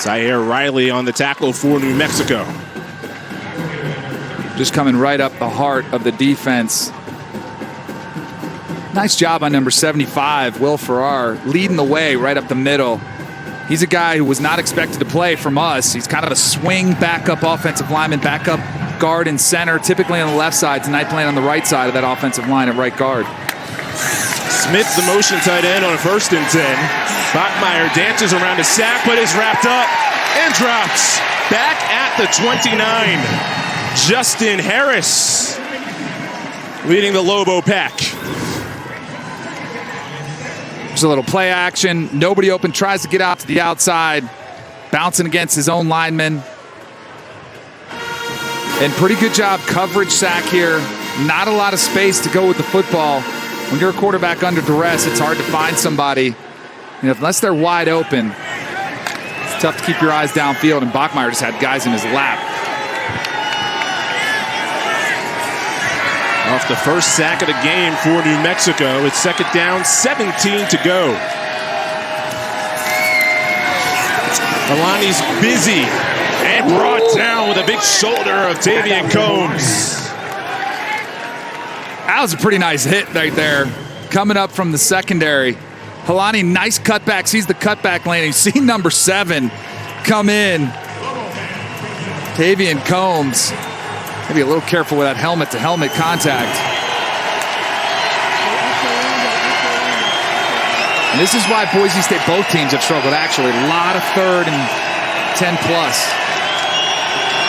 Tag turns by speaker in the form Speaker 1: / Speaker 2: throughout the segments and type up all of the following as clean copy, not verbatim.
Speaker 1: Zaire Riley on the tackle for New Mexico.
Speaker 2: Just coming right up the heart of the defense. Nice job on number 75, Will Farrar, leading the way right up the middle. He's a guy who was not expected to play from us. He's kind of a swing backup offensive lineman, backup guard and center, typically on the left side. Tonight playing on the right side of that offensive line at right guard.
Speaker 1: Smith, the motion tight end on 1st and 10. Bachmeier dances around a sack, but is wrapped up and drops back at the 29. Justin Harris leading the Lobo pack.
Speaker 2: There's a little play action. Nobody open, tries to get out to the outside. Bouncing against his own lineman. And pretty good job coverage sack here. Not a lot of space to go with the football. When you're a quarterback under duress, it's hard to find somebody. Unless they're wide open, it's tough to keep your eyes downfield. And Bachmeier just had guys in his lap.
Speaker 1: Off the first sack of the game for New Mexico. It's 2nd down, 17 to go. Alani's busy and brought down with a big shoulder of Tavian Combs.
Speaker 2: That was a pretty nice hit right there. Coming up from the secondary. Helani, nice cutback, sees the cutback lane. You see number 7 come in. Tavian Combs. Maybe a little careful with that helmet-to-helmet contact. And this is why Boise State, both teams have struggled, actually. A lot of 3rd and 10+.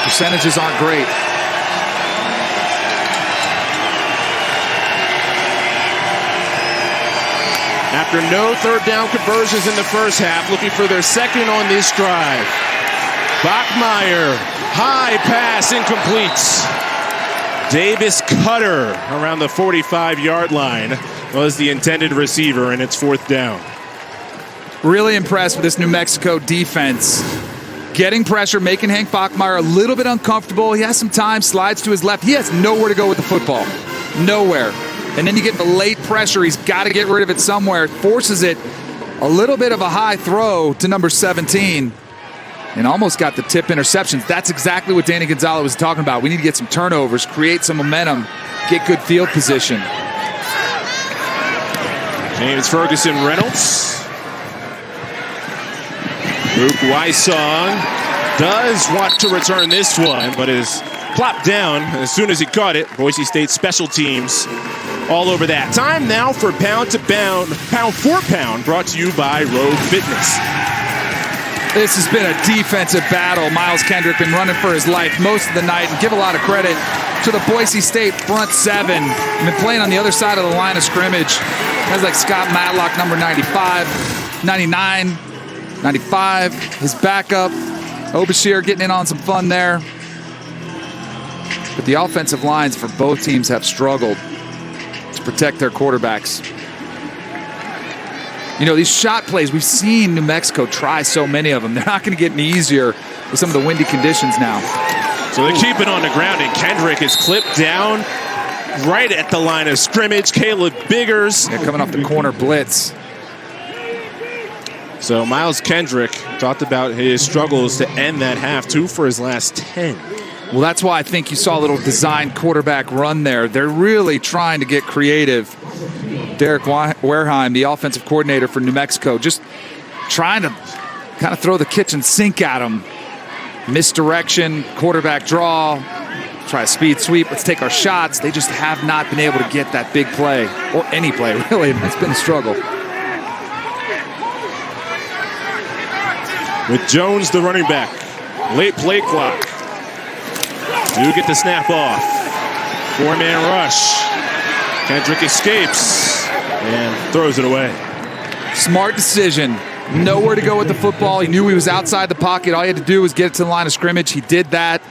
Speaker 2: Percentages aren't great.
Speaker 1: After no 3rd down conversions in the first half, looking for their 2nd on this drive. Bachmeier, high pass, incomplete. Davis Cutter around the 45-yard line was the intended receiver, and it's 4th down.
Speaker 2: Really impressed with this New Mexico defense. Getting pressure, making Hank Bachmeier a little bit uncomfortable. He has some time, slides to his left. He has nowhere to go with the football. Nowhere. And then you get the late pressure. He's got to get rid of it somewhere. Forces it a little bit of a high throw to number 17. And almost got the tip interceptions. That's exactly what Danny Gonzalez was talking about. We need to get some turnovers, create some momentum, get good field position.
Speaker 1: James Ferguson Reynolds. Luke Wysong does want to return this one, but is plopped down as soon as he caught it. Boise State special teams all over that. Time now for Pound for Pound, brought to you by Rogue Fitness.
Speaker 2: This has been a defensive battle. Miles Kendrick been running for his life most of the night, and give a lot of credit to the Boise State front 7. Been playing on the other side of the line of scrimmage. Guys like Scott Matlock, number 95, 99, 95, his backup. Obashir getting in on some fun there. But the offensive lines for both teams have struggled to protect their quarterbacks. These shot plays, we've seen New Mexico try so many of them. They're not going to get any easier with some of the windy conditions now.
Speaker 1: So they keep it on the ground, and Kendrick is clipped down right at the line of scrimmage. Caleb Biggers.
Speaker 2: Coming off the corner blitz.
Speaker 1: So Miles Kendrick talked about his struggles to end that half. 2 for his last 10.
Speaker 2: Well, that's why I think you saw a little designed quarterback run there. They're really trying to get creative. Derek Wareheim, the offensive coordinator for New Mexico, just trying to kind of throw the kitchen sink at him. Misdirection, quarterback draw, try a speed sweep, let's take our shots. They just have not been able to get that big play, or any play, really. It's been a struggle.
Speaker 1: With Jones, the running back. Late play clock. Do get the snap off. 4-man rush. Kendrick escapes and throws it away.
Speaker 2: Smart decision. Nowhere to go with the football. He knew he was outside the pocket. All he had to do was get it to the line of scrimmage. He did that.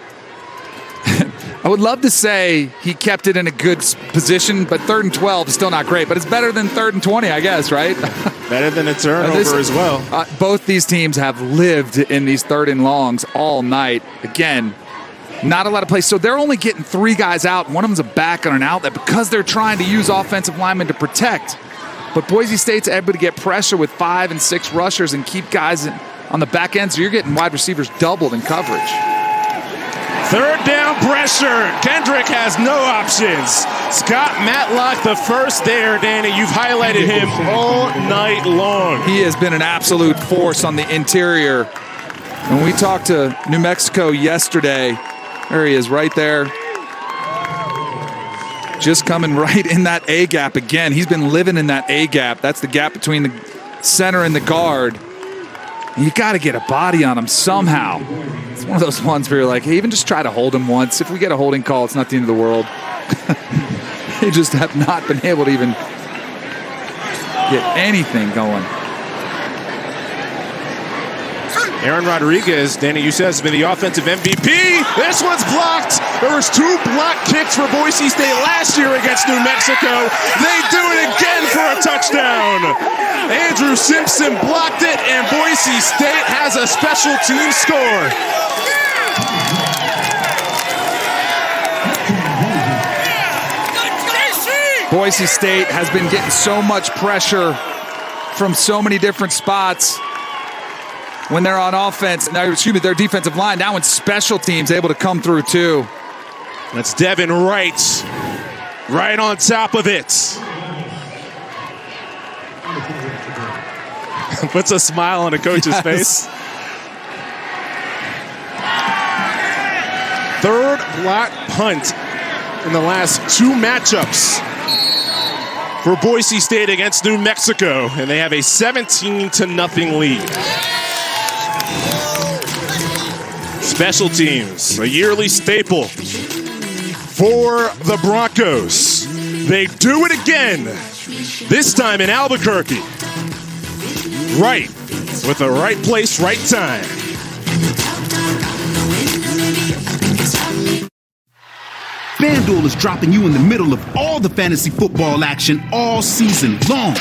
Speaker 2: I would love to say he kept it in a good position, but 3rd and 12 is still not great. But it's better than 3rd and 20, I guess, right?
Speaker 1: Better than a turnover as well.
Speaker 2: Both these teams have lived in these 3rd and longs all night. Again, not a lot of plays. So they're only getting 3 guys out. One of them's a back on an outlet because they're trying to use offensive linemen to protect. But Boise State's able to get pressure with 5 and 6 rushers and keep guys on the back end, so you're getting wide receivers doubled in coverage.
Speaker 1: Third down pressure. Kendrick has no options. Scott Matlock the first there, Danny. You've highlighted him all night long.
Speaker 2: He has been an absolute force on the interior. When we talked to New Mexico yesterday, there he is right there. Just coming right in that A gap again. He's been living in that A gap. That's the gap between the center and the guard. You got to get a body on him somehow. It's one of those ones where you're like, hey, even just try to hold him once. If we get a holding call, it's not the end of the world. They just have not been able to even get anything going.
Speaker 1: Aaron Rodriguez, Danny, you said, has been the offensive MVP. This one's blocked. There was 2 block kicks for Boise State last year against New Mexico. They do it again for a touchdown. Andrew Simpson blocked it, and Boise State has a special team score.
Speaker 2: Boise State has been getting so much pressure from so many different spots when they're on offense. Now, excuse me, their defensive line. Now when special teams able to come through too.
Speaker 1: That's Devin Wright right on top of it. Puts a smile on a coach's face. Third block punt in the last 2 matchups for Boise State against New Mexico, and they have a 17-0 lead. Special teams, a yearly staple for the Broncos. They do it again, this time in Albuquerque. Right, with the right place, right time.
Speaker 3: FanDuel is dropping you in the middle of all the fantasy football action all season long.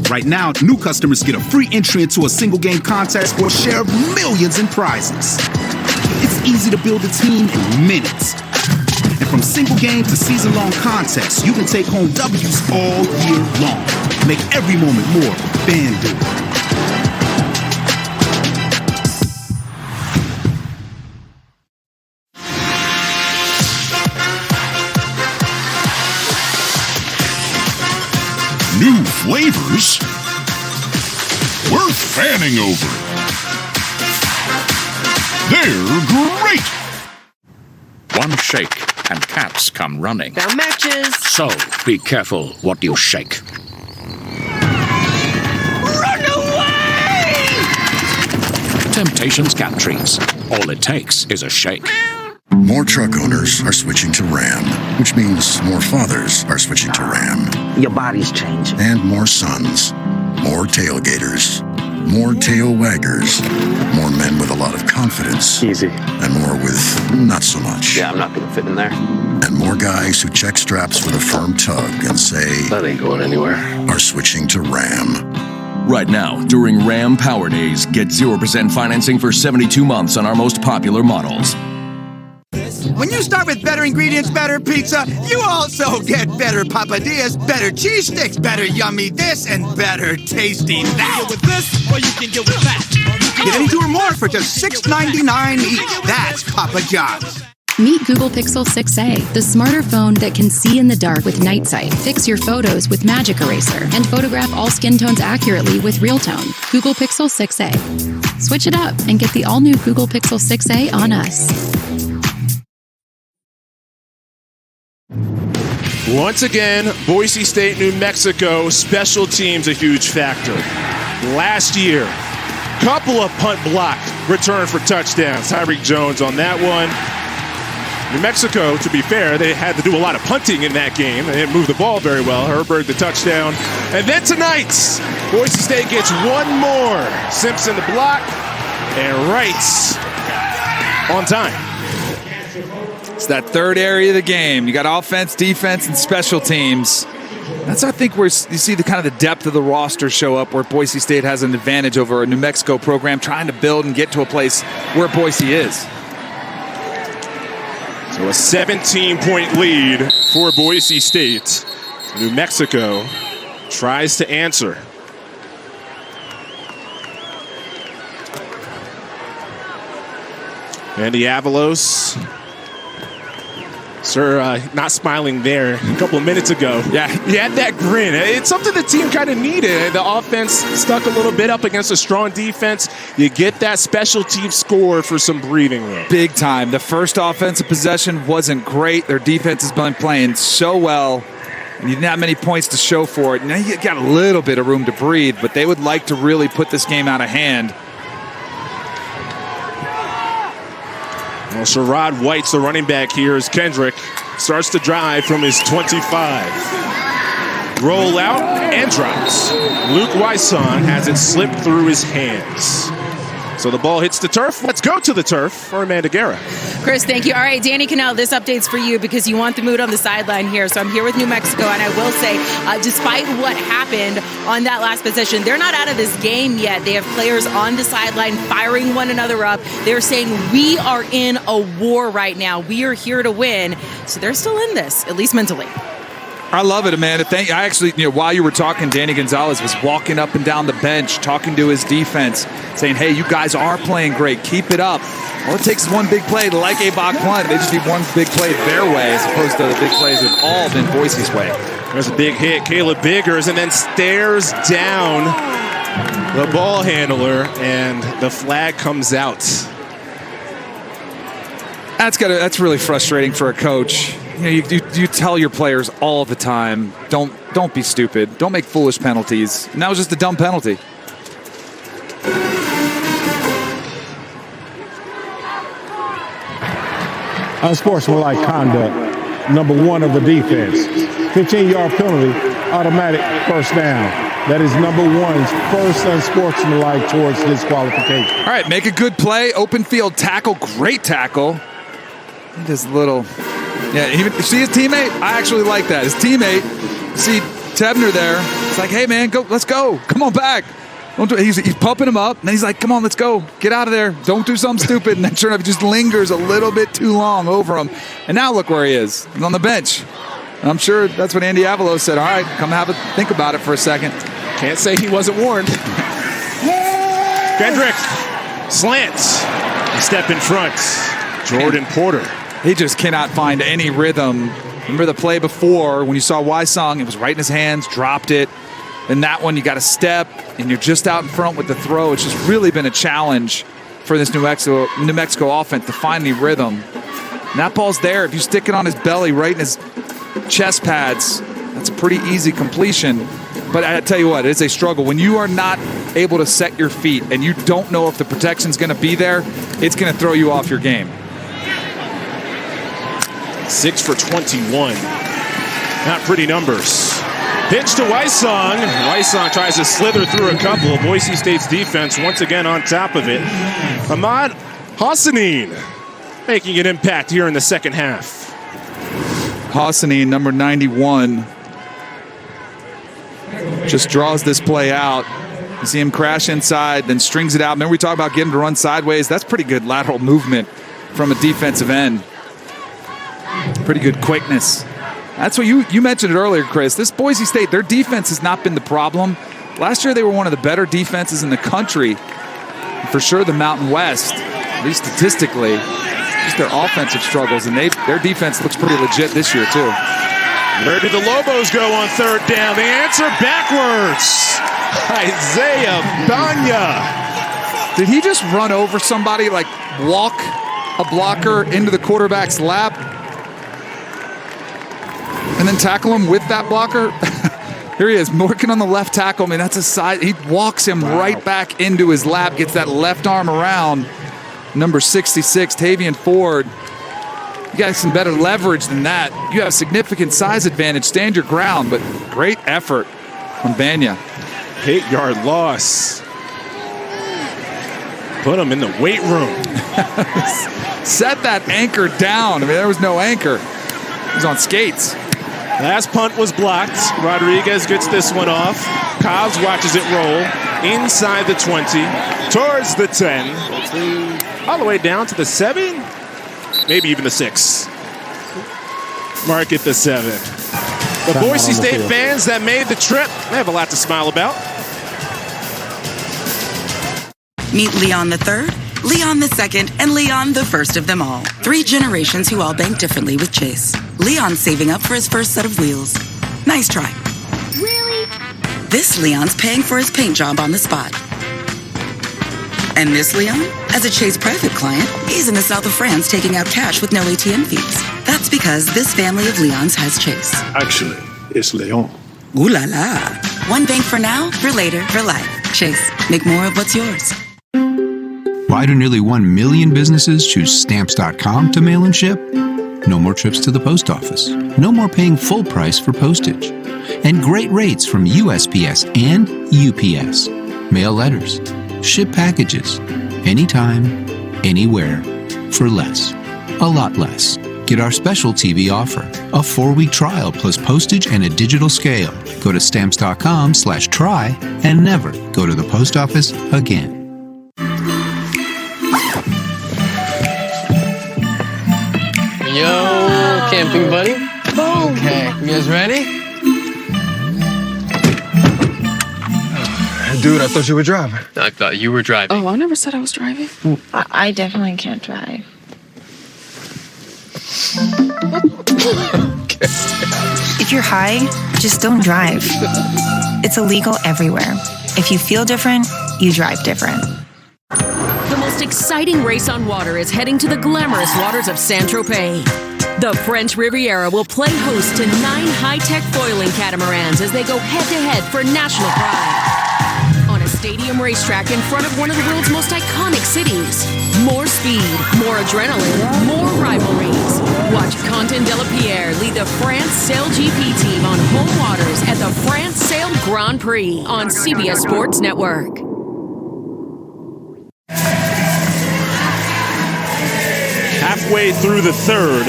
Speaker 3: Right now, new customers get a free entry into a single game contest for a share of millions in prizes. It's easy to build a team in minutes. And from single game to season-long contests, you can take home W's all year long. Make every moment more with FanDuel.
Speaker 4: New flavors worth fanning over. They're great.
Speaker 5: One shake and cats come running.
Speaker 6: Found matches.
Speaker 5: So be careful what you shake.
Speaker 6: Run away!
Speaker 5: Temptations cat treats. All it takes is a shake.
Speaker 4: More truck owners are switching to Ram, which means more fathers are switching to Ram.
Speaker 6: Your body's changing.
Speaker 4: And more sons, more tailgaters, more tail waggers, more men with a lot of confidence.
Speaker 6: Easy.
Speaker 4: And more with not so much.
Speaker 6: Yeah, I'm not going to fit in there.
Speaker 4: And more guys who check straps with a firm tug and say,
Speaker 6: That ain't going anywhere.
Speaker 4: Are switching to Ram.
Speaker 7: Right now, during Ram Power Days, get 0% financing for 72 months on our most popular models.
Speaker 8: When you start with better ingredients, better pizza, you also get better papadillas, better cheese sticks, better yummy this, and better tasty that.
Speaker 9: Get with this, or you can get with that.
Speaker 8: Get any 2 or more for just $6.99 each. That's Papa John's.
Speaker 10: Meet Google Pixel 6a, the smarter phone that can see in the dark with night sight, fix your photos with Magic Eraser, and photograph all skin tones accurately with Real Tone. Google Pixel 6a. Switch it up and get the all-new Google Pixel 6a on us.
Speaker 1: Once again, Boise State, New Mexico, special teams a huge factor. Last year, couple of punt blocked, return for touchdowns. Tyreek Jones on that one. New Mexico, to be fair, they had to do a lot of punting in that game. They didn't move the ball very well. Herberg the touchdown. And then tonight, Boise State gets one more. Simpson the block, and Wright's on time.
Speaker 2: It's that third area of the game. You got offense, defense, and special teams. That's, I think, where you see the kind of the depth of the roster show up, where Boise State has an advantage over a New Mexico program trying to build and get to a place where Boise is.
Speaker 1: So a 17-point lead for Boise State. New Mexico tries to answer. Andy Avalos. Sir, not smiling there a couple of minutes ago.
Speaker 2: Yeah,
Speaker 1: he had that grin. It's something the team kind of needed. The offense stuck a little bit up against a strong defense. You get that special team score for some breathing room.
Speaker 2: Big time. The first offensive possession wasn't great. Their defense has been playing so well, and you didn't have many points to show for it. Now you got a little bit of room to breathe, but they would like to really put this game out of hand.
Speaker 1: Well, Sherrod White's the running back here as Kendrick starts to drive from his 25. Roll out and drops. Luke Wyson has it slip through his hands. So the ball hits the turf. Let's go to the turf for Amanda Guerra.
Speaker 11: Chris, thank you. All right, Danny Cannell, this update's for you because you want the mood on the sideline here. So I'm here with New Mexico, and I will say, despite what happened on that last possession, they're not out of this game yet. They have players on the sideline firing one another up. They're saying, we are in a war right now. We are here to win. So they're still in this, at least mentally.
Speaker 2: I love it, Amanda. I actually, while you were talking, Danny Gonzalez was walking up and down the bench, talking to his defense, saying, hey, you guys are playing great. Keep it up. All it takes is one big play, like a Bach punt. They just need one big play their way as opposed to the big plays have all been Boise's way.
Speaker 1: There's a big hit. Caleb Biggers, and then stares down the ball handler, and the flag comes out.
Speaker 2: That's really frustrating for a coach. You tell your players all the time, don't be stupid. Don't make foolish penalties. And that was just a dumb penalty.
Speaker 12: Unsportsmanlike conduct, number one of the defense. 15-yard penalty, automatic first down. That is number one's first unsportsmanlike towards disqualification.
Speaker 2: All right, make a good play, open field tackle, great tackle. Just little... Yeah, see his teammate? I actually like that. His teammate, see Tebner there. It's like, hey, man, let's go. Come on back. He's pumping him up. And then he's like, come on, let's go. Get out of there. Don't do something stupid. And then sure enough, he just lingers a little bit too long over him. And now look where he is. He's on the bench. And I'm sure that's what Andy Avalos said. All right, come think about it for a second.
Speaker 1: Can't say he wasn't warned. Kendrick, slant. Step in front. Jordan Porter.
Speaker 2: He just cannot find any rhythm. Remember the play before when you saw Wysong, it was right in his hands, dropped it. And that one, you got to step, and you're just out in front with the throw. It's just really been a challenge for this New Mexico offense to find any rhythm. And that ball's there. If you stick it on his belly, right in his chest pads, that's a pretty easy completion. But I tell you what, it is a struggle. When you are not able to set your feet and you don't know if the protection's going to be there, it's going to throw you off your game.
Speaker 1: 6 for 21. Not pretty numbers. Pitch to Wysong. Wysong tries to slither through a couple. Boise State's defense once again on top of it. Ahmad Hassanin making an impact here in the second half.
Speaker 2: Hassanin, number 91, just draws this play out. You see him crash inside, then strings it out. Remember we talked about getting him to run sideways? That's pretty good lateral movement from a defensive end. Pretty good quickness. That's what you mentioned it earlier, Chris. This Boise State, their defense has not been the problem. Last year they were one of the better defenses in the country. For sure the Mountain West, at least statistically. Just their offensive struggles, and their defense looks pretty legit this year too.
Speaker 1: Where did the Lobos go on third down? The answer backwards. Isaiah Banya.
Speaker 2: Did he just run over somebody, like walk a blocker into the quarterback's lap and then tackle him with that blocker? Here he is, working on the left tackle. I mean, that's a side. He walks him right back into his lap, gets that left arm around number 66, Tavian Ford. You got some better leverage than that. You have significant size advantage. Stand your ground, but great effort from Banya.
Speaker 1: 8-yard loss. Put him in the weight room.
Speaker 2: Set that anchor down. I mean, there was no anchor. He was on skates.
Speaker 1: Last punt was blocked. Rodriguez gets this one off. Cobbs watches it roll inside the 20, towards the 10, all the way down to the 7, maybe even the 6. Mark at the 7. The Boise State fans that made the trip, they have a lot to smile about.
Speaker 13: Meet Leon III, Leon the second and Leon the first of them all. 3 generations who all bank differently with Chase. Leon's saving up for his first set of wheels. Nice try.
Speaker 14: Really?
Speaker 13: This Leon's paying for his paint job on the spot. And this Leon, as a Chase private client, he's in the south of France taking out cash with no ATM fees. That's because this family of Leons has Chase.
Speaker 12: Actually, it's Leon.
Speaker 13: Ooh la la. One bank for now, for later, for life. Chase, make more of what's yours.
Speaker 3: Why do nearly 1 million businesses choose Stamps.com to mail and ship? No more trips to the post office. No more paying full price for postage. And great rates from USPS and UPS. Mail letters. Ship packages. Anytime, anywhere. For less. A lot less. Get our special TV offer. A 4-week trial plus postage and a digital scale. Go to Stamps.com/try and never go to the post office again.
Speaker 6: Yo, camping buddy. Okay, you guys ready?
Speaker 15: Dude, I thought you were driving.
Speaker 6: I thought you were driving.
Speaker 16: Oh, I never said I was driving. I definitely can't drive.
Speaker 17: If you're high, just don't drive. It's illegal everywhere. If you feel different, you drive different.
Speaker 18: The most exciting race on water is heading to the glamorous waters of Saint-Tropez. The French Riviera will play host to 9 high-tech foiling catamarans as they go head-to-head for national pride. On a stadium racetrack in front of one of the world's most iconic cities. More speed, more adrenaline, more rivalries. Watch Quentin Delapierre lead the France Sail GP team on home waters at the France Sail Grand Prix on CBS Sports Network.
Speaker 1: Halfway through the third,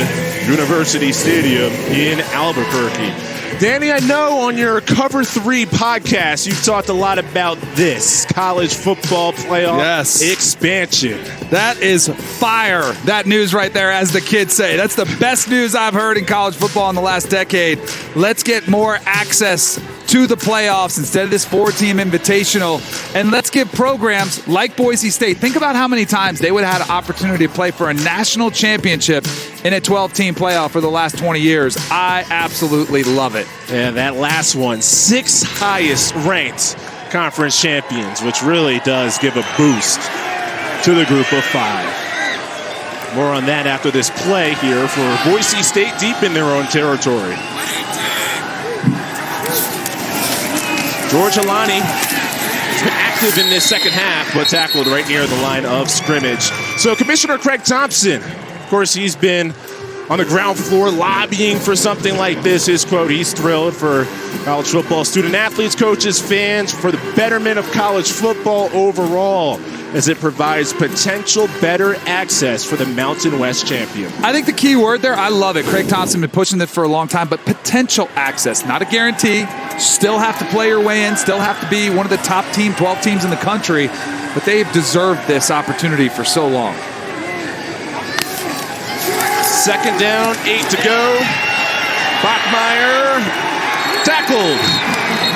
Speaker 1: University Stadium in Albuquerque. Danny, I know on your Cover 3 podcast, you've talked a lot about this college football playoff expansion.
Speaker 2: That is fire. That news right there, as the kids say. That's the best news I've heard in college football in the last decade. Let's get more access to the playoffs instead of this 4-team invitational. And let's give programs like Boise State, think about how many times they would have had an opportunity to play for a national championship in a 12-team playoff for the last 20 years. I absolutely love it.
Speaker 1: Yeah, that last one, 6 highest ranked conference champions, which really does give a boost to the group of 5. More on that after this play here for Boise State deep in their own territory. George Alani has been active in this second half, but tackled right near the line of scrimmage. So Commissioner Craig Thompson, of course, he's been on the ground floor lobbying for something like this. His quote, he's thrilled for college football student athletes, coaches, fans, for the betterment of college football overall, as it provides potential better access for the Mountain West champion.
Speaker 2: I think the key word there, I love it. Craig Thompson been pushing this for a long time, but potential access, not a guarantee. Still have to play your way in, still have to be one of the top 12 teams in the country, but they've deserved this opportunity for so long.
Speaker 1: Second down, 8 to go. Bachmeier tackled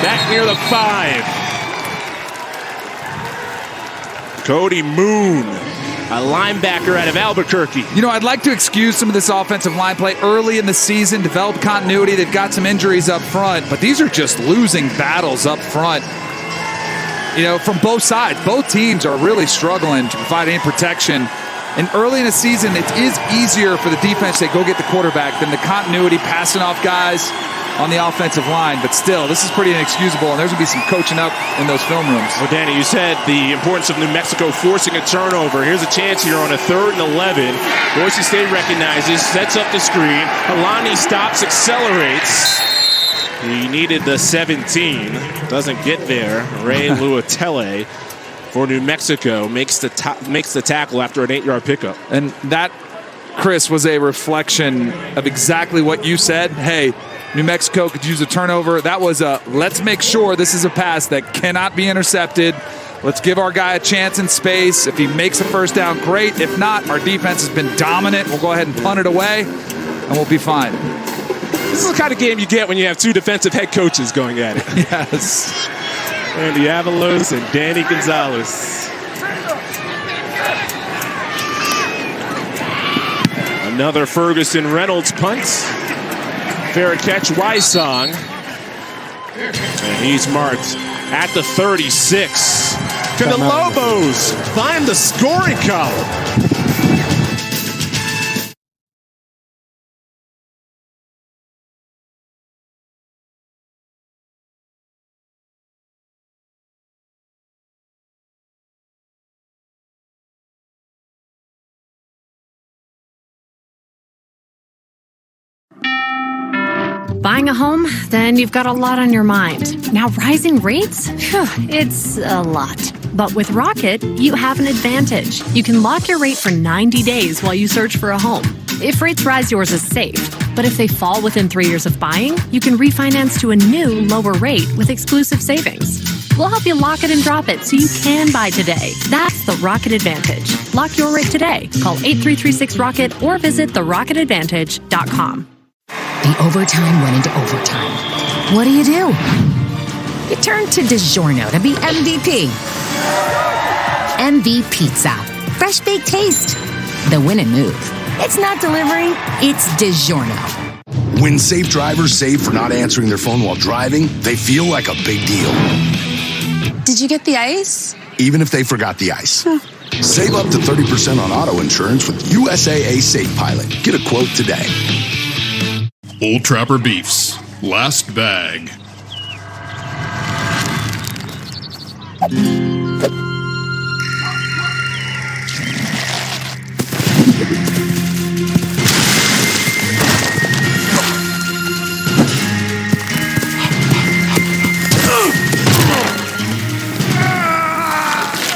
Speaker 1: back near the 5. Cody Moon, a linebacker out of Albuquerque.
Speaker 2: You know, I'd like to excuse some of this offensive line play early in the season, develop continuity. They've got some injuries up front, but these are just losing battles up front. You know, from both sides. Both teams are really struggling to provide any protection. And early in the season, it is easier for the defense to go get the quarterback than the continuity passing off guys on the offensive line. But still, this is pretty inexcusable, and there's going to be some coaching up in those film rooms.
Speaker 1: Well, Danny, you said the importance of New Mexico forcing a turnover. Here's a chance here on a 3rd and 11. Boise State recognizes, sets up the screen. Alani stops, accelerates. He needed the 17. Doesn't get there. Ray Luatele for New Mexico makes the tackle after an 8-yard pickup.
Speaker 2: And that, Chris, was a reflection of exactly what you said. Hey, New Mexico could use a turnover. That was a, let's make sure this is a pass that cannot be intercepted. Let's give our guy a chance in space. If he makes a first down, great. If not, our defense has been dominant. We'll go ahead and punt it away, and we'll be fine.
Speaker 1: This is the kind of game you get when you have 2 defensive head coaches going at it.
Speaker 2: Yes.
Speaker 1: Andy Avalos and Danny Gonzalez. Another Ferguson-Reynolds punt. Fair catch, Wysong. And he's marked at the 36. Can the Lobos climb the scoring column?
Speaker 14: Buying a home? Then you've got a lot on your mind. Now, rising rates? Phew, it's a lot. But with Rocket, you have an advantage. You can lock your rate for 90 days while you search for a home. If rates rise, yours is safe. But if they fall within 3 years of buying, you can refinance to a new, lower rate with exclusive savings. We'll help you lock it and drop it so you can buy today. That's the Rocket Advantage. Lock your rate today. Call 8336-ROCKET or visit therocketadvantage.com.
Speaker 15: The overtime went into overtime. What do? You turn to DiGiorno to be MVP. MV Pizza. Fresh baked taste. The win and move. It's not delivery, it's DiGiorno.
Speaker 19: When safe drivers save for not answering their phone while driving, they feel like a big deal.
Speaker 20: Did you get the ice?
Speaker 19: Even if they forgot the ice. Save up to 30% on auto insurance with USAA Safe Pilot. Get a quote today.
Speaker 21: Old Trapper Beefs. Last bag.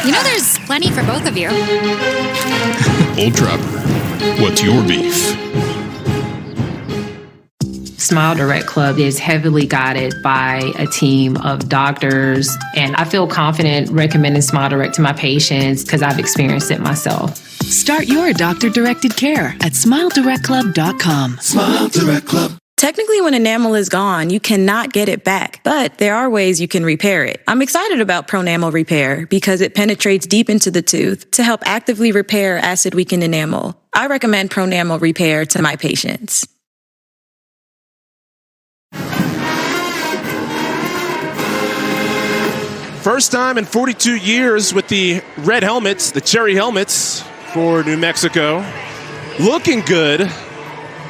Speaker 22: You know there's plenty for both of you.
Speaker 21: Old Trapper, what's your beef?
Speaker 23: Smile Direct Club is heavily guided by a team of doctors, and I feel confident recommending Smile Direct to my patients because I've experienced it myself.
Speaker 24: Start your doctor-directed care at SmileDirectClub.com.
Speaker 25: Smile Direct Club.
Speaker 26: Technically, when enamel is gone, you cannot get it back, but there are ways you can repair it. I'm excited about Pronamel Repair because it penetrates deep into the tooth to help actively repair acid-weakened enamel. I recommend Pronamel Repair to my patients.
Speaker 1: First time in 42 years with the red helmets, the cherry helmets for New Mexico. Looking good.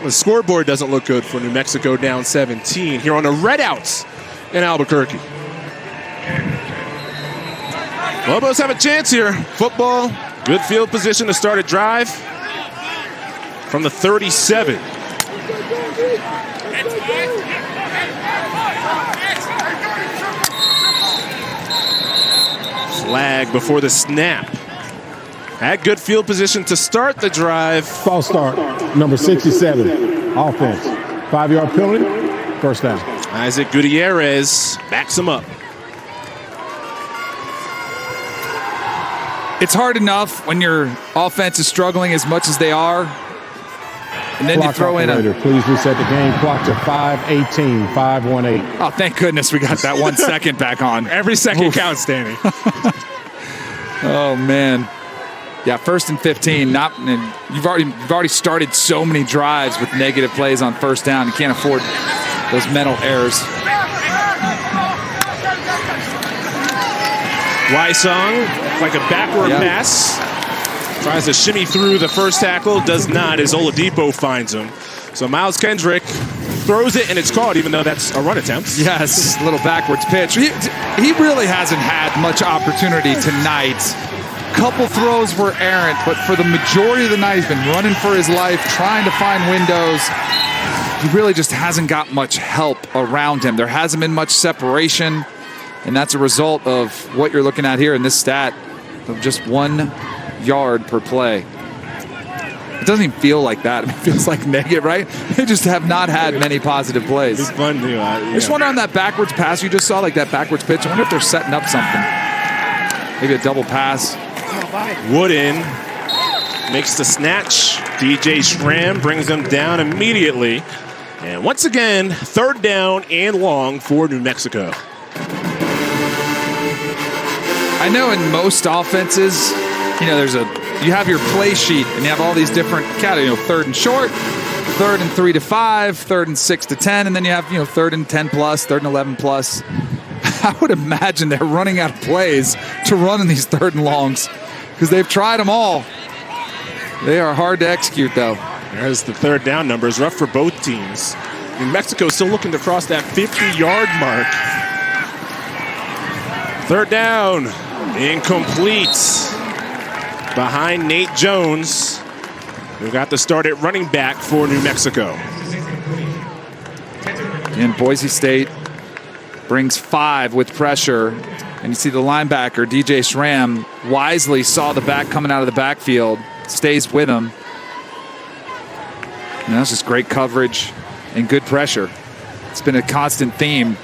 Speaker 1: The scoreboard doesn't look good for New Mexico, down 17 here on the red outs in Albuquerque. Lobos have a chance here. Football, good field position to start a drive from the 37. Flag before the snap. Had good field position to start the drive.
Speaker 12: False start, number 67, offense. 5-yard penalty, first down.
Speaker 1: Isaac Gutierrez backs him up.
Speaker 2: It's hard enough when your offense is struggling as much as they are. And then
Speaker 12: Clock
Speaker 2: you throw
Speaker 12: operator,
Speaker 2: in a...
Speaker 12: Please reset the game clock to 5:18, 5:18.
Speaker 2: Oh, thank goodness we got that 1 second back on.
Speaker 1: Every second counts, Danny.
Speaker 2: Oh, man. Yeah, 1st and 15. You've already started so many drives with negative plays on first down. You can't afford those mental errors.
Speaker 1: Wysong, like a backward pass. Tries to shimmy through the first tackle. Does not as Oladipo finds him. So Miles Kendrick throws it and it's caught, even though that's a run attempt.
Speaker 2: Yes, a little backwards pitch. He really hasn't had much opportunity tonight. Couple throws were errant, but for the majority of the night, he's been running for his life, trying to find windows. He really just hasn't got much help around him. There hasn't been much separation, and that's a result of what you're looking at here in this stat of just 1 yard per play. It doesn't even feel like that. It feels like negative, right? They just have not had many positive plays.
Speaker 1: It's fun, too.
Speaker 2: I just wonder on that backwards pass you just saw, like that backwards pitch, I wonder if they're setting up something. Maybe a double pass.
Speaker 1: Wooden makes the snatch. DJ Schramm brings them down immediately. And once again, 3rd down and long for New Mexico.
Speaker 2: I know in most offenses, there's you have your play sheet, and you have all these different categories, 3rd and short, 3rd and 3 to 5, 3rd and 6 to 10, and then you have 3rd and 10 plus, 3rd and 11 plus. I would imagine they're running out of plays to run in these 3rd and longs because they've tried them all. They are hard to execute, though.
Speaker 1: There's the 3rd down numbers, rough for both teams. New Mexico still looking to cross that 50-yard mark. 3rd down, incomplete. Behind Nate Jones, who got the start at running back for New Mexico.
Speaker 2: And Boise State brings 5 with pressure. And you see the linebacker, DJ Schramm, wisely saw the back coming out of the backfield, stays with him. And that's just great coverage and good pressure. It's been a constant theme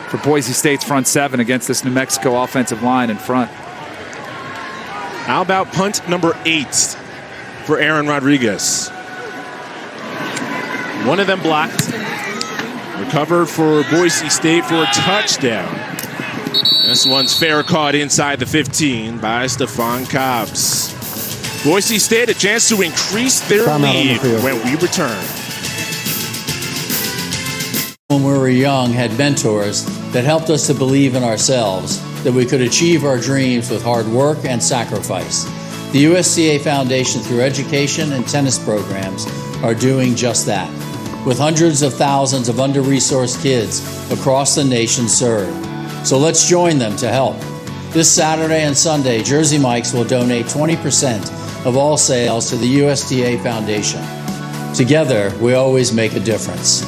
Speaker 2: for Boise State's front 7 against this New Mexico offensive line in front.
Speaker 1: How about punt number 8 for Aaron Rodriguez? One of them blocked. Recovered for Boise State for a touchdown. This one's fair caught inside the 15 by Stephon Cobbs. Boise State a chance to increase their lead when we return.
Speaker 4: When we were young, had mentors that helped us to believe in ourselves, that we could achieve our dreams with hard work and sacrifice. The USCA Foundation, through education and tennis programs, are doing just that, with hundreds of thousands of under-resourced kids across the nation served. So let's join them to help. This Saturday and Sunday, Jersey Mike's will donate 20% of all sales to the USDA Foundation. Together, we always make a difference.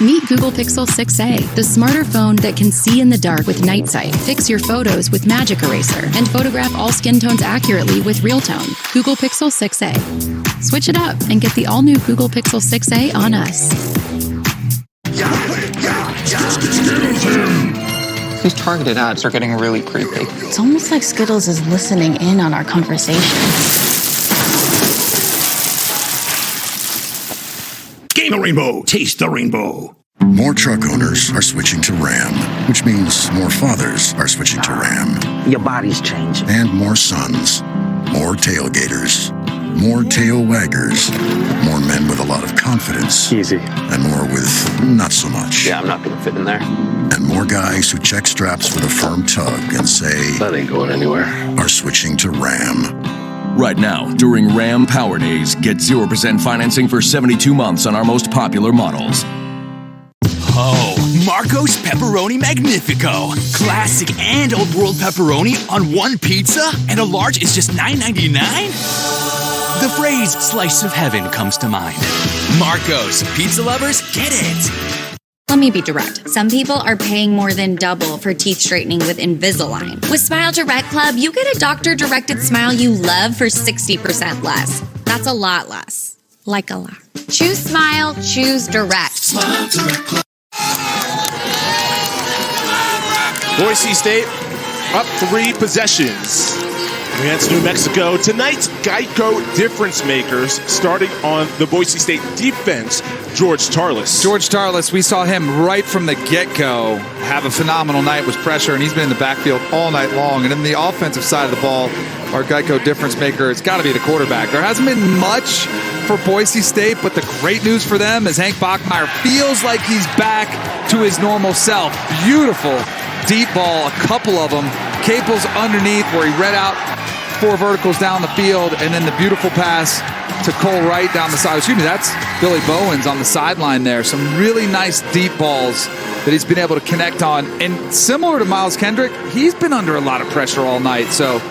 Speaker 10: Meet Google Pixel 6a, the smarter phone that can see in the dark with night sight, fix your photos with Magic Eraser, and photograph all skin tones accurately with Real Tone. Google Pixel 6a. Switch it up and get the all-new Google Pixel 6a on us.
Speaker 5: These targeted ads are getting really creepy.
Speaker 20: It's almost like Skittles is listening in on our conversation.
Speaker 19: Gain the rainbow, taste the rainbow. More truck owners are switching to Ram, which means more fathers are switching to Ram.
Speaker 7: Your body's changing.
Speaker 19: And more sons, more tailgaters, more tail waggers, more men with a lot of confidence.
Speaker 7: Easy.
Speaker 19: And more with not so much.
Speaker 7: Yeah, I'm not gonna fit in there.
Speaker 19: And more guys who check straps with a firm tug and say,
Speaker 7: that ain't going anywhere,
Speaker 19: are switching to Ram.
Speaker 8: Right now, during Ram Power Days, get 0% financing for 72 months on our most popular models.
Speaker 9: Oh, Marco's Pepperoni Magnifico. Classic and old world pepperoni on one pizza, and a large is just $9.99? The phrase slice of heaven comes to mind. Marco's, pizza lovers, get it.
Speaker 22: Let me be direct. Some people are paying more than double for teeth straightening with Invisalign. With Smile Direct Club, you get a doctor-directed smile you love for 60% less. That's a lot less. Like a lot. Choose Smile, choose Direct.
Speaker 1: Smile Direct Club. Boise State up 3 possessions against New Mexico. Tonight's Geico difference makers starting on the Boise State defense, George Tarlas.
Speaker 2: George Tarlas, we saw him right from the get-go have a phenomenal night with pressure, and he's been in the backfield all night long. And in the offensive side of the ball, our Geico difference maker, it's got to be the quarterback. There hasn't been much for Boise State, but the great news for them is Hank Bachmeier feels like he's back to his normal self. Beautiful deep ball, a couple of them. Capel's underneath where he read out 4 verticals down the field, and then the beautiful pass to Cole Wright down the side. Excuse me, that's Billy Bowens on the sideline there. Some really nice deep balls that he's been able to connect on. And similar to Miles Kendrick, he's been under a lot of pressure all night. So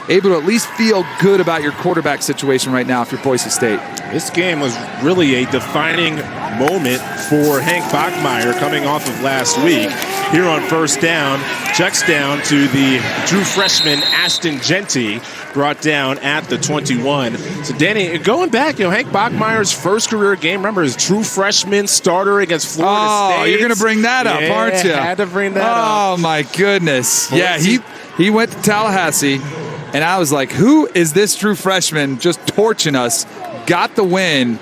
Speaker 2: able to at least feel good about your quarterback situation right now if you're Boise State.
Speaker 1: This game was really a defining moment for Hank Bachmeier coming off of last week. Here on first down, checks down to the true freshman Aston Genty, brought down at the 21. So Danny, going back, Hank Bachmeier's first career game, remember his true freshman starter against Florida State.
Speaker 2: Oh, you're going to bring that up, aren't you?
Speaker 1: Had to bring that up.
Speaker 2: Oh my goodness. Yeah, he went to Tallahassee, and I was like, who is this true freshman just torching us? Got the win.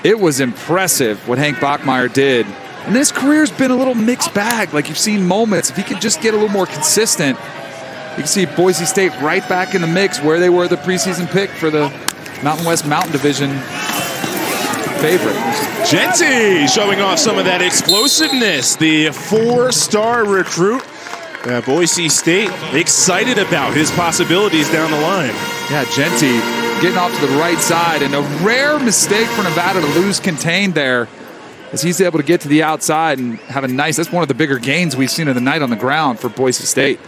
Speaker 2: It was impressive what Hank Bachmeier did. And his career's been a little mixed bag. Like, you've seen moments. If he could just get a little more consistent, You can see Boise State right back in the mix where they were the preseason pick for the Mountain West Mountain Division favorite.
Speaker 1: Genty showing off some of that explosiveness. The 4-star recruit at Boise State, excited about his possibilities down the line.
Speaker 2: Yeah, Genty getting off to the right side, and a rare mistake for Nevada to lose contained there, as he's able to get to the outside and have a nice, that's one of the bigger gains we've seen of the night on the ground for Boise State.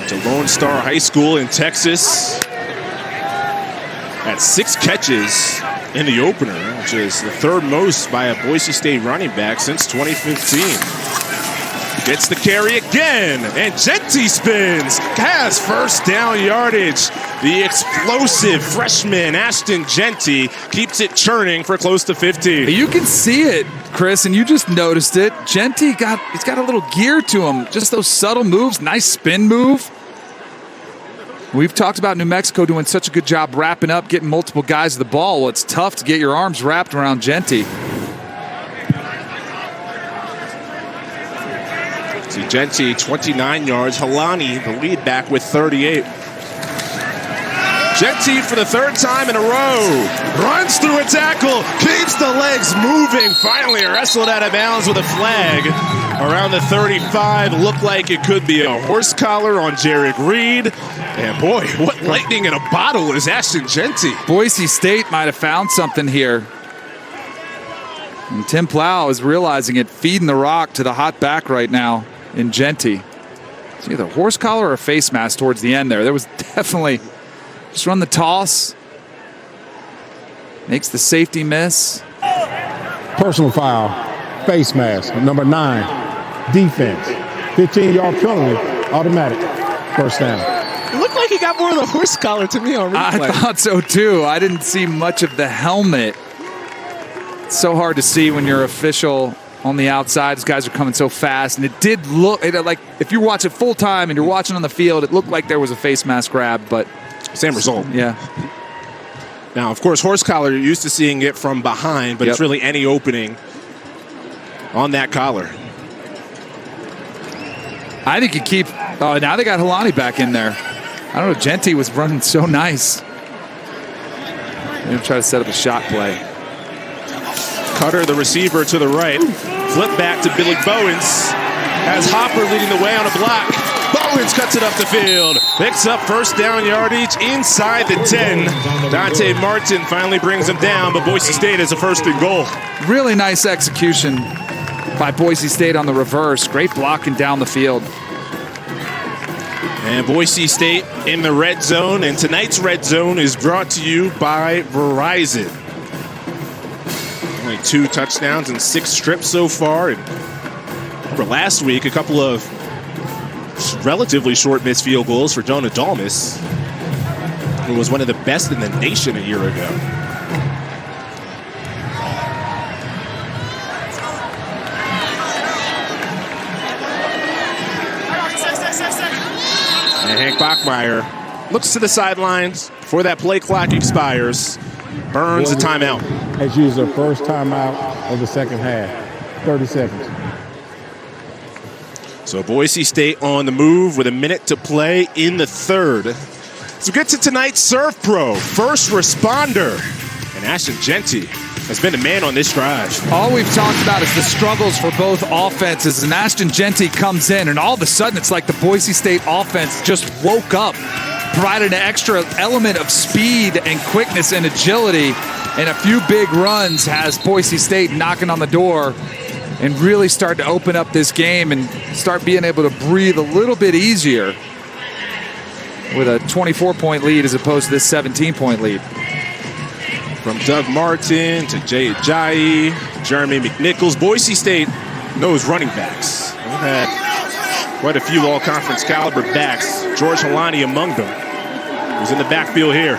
Speaker 1: To Lone Star High School in Texas. At 6 catches in the opener, which is the third most by a Boise State running back since 2015. Gets the carry again, and Genty spins, has first down yardage. The explosive freshman Ashton Genty keeps it churning for close to 15.
Speaker 2: You can see it, Chris, and you just noticed it. Genty he's got a little gear to him, just those subtle moves, nice spin move. We've talked about New Mexico doing such a good job wrapping up, getting multiple guys the ball. Well, it's tough to get your arms wrapped around Genty.
Speaker 1: See Genty, 29 yards. Halani, the lead back with 38. Genty for the third time in a row. Runs through a tackle. Keeps the legs moving. Finally wrestled out of bounds with a flag. Around the 35. Looked like it could be a horse collar on Jarek Reed. And boy, what lightning in a bottle is Ashton Genty.
Speaker 2: Boise State might have found something here. And Tim Plow is realizing it, feeding the rock to the hot back right now in Genty. It's either a horse collar or a face mask towards the end there. There was definitely, just run the toss. Makes the safety miss.
Speaker 12: Personal foul, face mask, number 9. Defense, 15-yard penalty, automatic, first down.
Speaker 1: It looked like he got more of the horse collar to me on replay.
Speaker 2: I thought so too. I didn't see much of the helmet. It's so hard to see when you're official on the outside. These guys are coming so fast, and it did look like if you watch it full time and you're watching on the field, it looked like there was a face mask grab, but
Speaker 1: same result.
Speaker 2: Yeah.
Speaker 1: Now, of course, horse collar, you're used to seeing it from behind, but it's really any opening on that collar.
Speaker 2: I think you keep. Oh, now they got Halani back in there. I don't know. Genty was running so nice. They're going to try to set up a shot play.
Speaker 1: Cutter, the receiver, to the right. Flip back to Billy Bowens. Has Hopper leading the way on a block. Bowens cuts it up the field. Picks up first down yardage inside the 10. Dante Martin finally brings him down, but Boise State has a first and goal.
Speaker 2: Really nice execution by Boise State on the reverse. Great blocking down the field.
Speaker 1: And Boise State in the red zone. And tonight's red zone is brought to you by Verizon. Only 2 touchdowns and 6 strips so far. And for last week, a couple of relatively short missed field goals for Jonah Dalmas, who was one of the best in the nation a year ago. And Hank Bachmeier looks to the sidelines before that play clock expires. Burns a timeout.
Speaker 12: Has used their first timeout of the second half. 30 seconds.
Speaker 1: So Boise State on the move with a minute to play in the third. So get to tonight's Serve Pro, first responder. And Ashton Genty has been the man on this drive.
Speaker 2: All we've talked about is the struggles for both offenses, and Ashton Genty comes in, and all of a sudden it's like the Boise State offense just woke up, provided an extra element of speed and quickness and agility, and a few big runs has Boise State knocking on the door and really start to open up this game and start being able to breathe a little bit easier with a 24-point lead as opposed to this 17-point lead.
Speaker 1: From Doug Martin to Jay Ajayi, Jeremy McNichols, Boise State knows running backs. We've had quite a few all-conference caliber backs. George Halani among them. He's in the backfield here.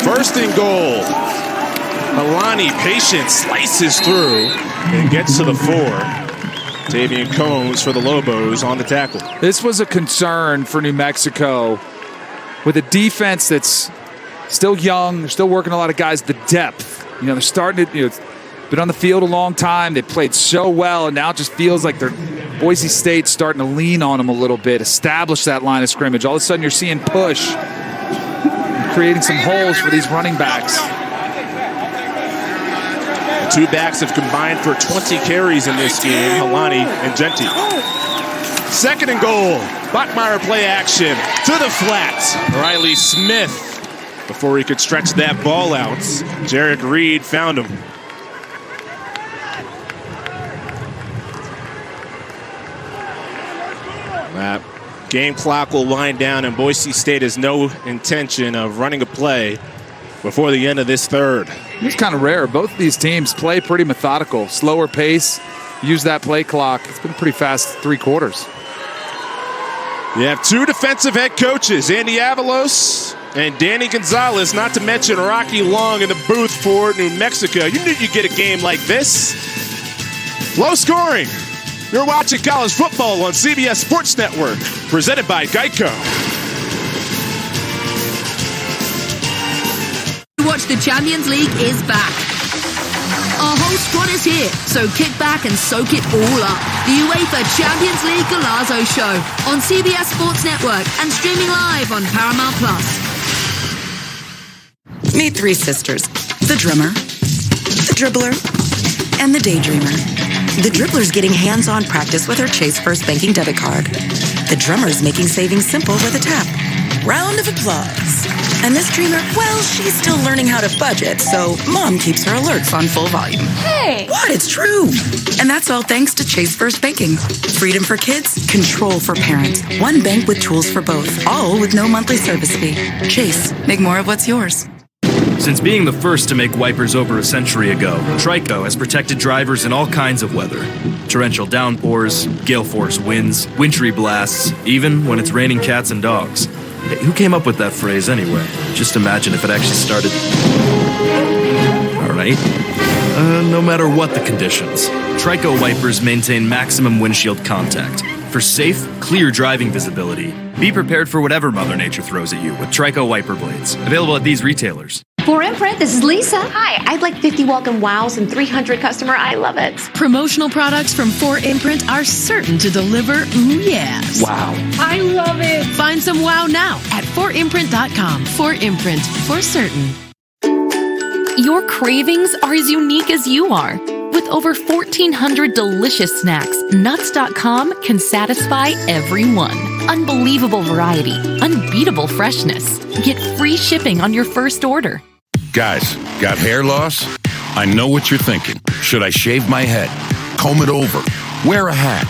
Speaker 1: First and goal. Halani, patient, slices through and gets to the 4. Tavian Combs for the Lobos on the tackle.
Speaker 2: This was a concern for New Mexico with a defense that's still young. They're still working a lot of guys. The depth, they're starting to, been on the field a long time. They played so well, and now it just feels like Boise State's starting to lean on them a little bit, establish that line of scrimmage. All of a sudden, you're seeing push, creating some holes for these running backs.
Speaker 1: The two backs have combined for 20 carries in this game, Helani and Genti. 2nd and goal. Bachmeier play action to the flat. Riley Smith, before he could stretch that ball out, Jarek Reed found him. That game clock will wind down, and Boise State has no intention of running a play before the end of this third.
Speaker 2: It's kind of rare. Both of these teams play pretty methodical, slower pace, use that play clock. It's been pretty fast 3 quarters.
Speaker 1: You have 2 defensive head coaches, Andy Avalos and Danny Gonzalez, not to mention Rocky Long in the booth for New Mexico. You knew you'd get a game like this. Low scoring. You're watching college football on CBS Sports Network, presented by Geico.
Speaker 18: Watch the Champions League is back. Our whole squad is here, so kick back and soak it all up. The UEFA Champions League Golazo Show on CBS Sports Network and streaming live on Paramount+.
Speaker 3: Meet 3 sisters. The drummer, the dribbler, and the daydreamer. The dribbler's getting hands-on practice with her Chase First Banking debit card. The drummer's making savings simple with a tap. Round of applause. And this dreamer, well, she's still learning how to budget, so Mom keeps her alerts on full volume.
Speaker 22: Hey!
Speaker 3: What? It's true! And that's all thanks to Chase First Banking. Freedom for kids, control for parents. One bank with tools for both, all with no monthly service fee. Chase, make more of what's yours.
Speaker 6: Since being the first to make wipers over a century ago, Trico has protected drivers in all kinds of weather. Torrential downpours, gale force winds, wintry blasts, even when it's raining cats and dogs. Hey, who came up with that phrase anyway? Just imagine if it actually started... Alright. No matter what the conditions, Trico wipers maintain maximum windshield contact for safe, clear driving visibility. Be prepared for whatever Mother Nature throws at you with Trico wiper blades. Available at these retailers.
Speaker 11: For Imprint, this is Lisa. Hi, I'd like 50 welcome wows and 300 customer I love it.
Speaker 24: Promotional products from 4imprint are certain to deliver ooh yes.
Speaker 2: Wow.
Speaker 24: I love it. Find some wow now at 4imprint.com. 4imprint, for certain.
Speaker 13: Your cravings are as unique as you are. With over 1,400 delicious snacks, Nuts.com can satisfy everyone. Unbelievable variety, unbeatable freshness. Get free shipping on your first order.
Speaker 19: Guys, got hair loss? I know what you're thinking. Should I shave my head? Comb it over? Wear a hat?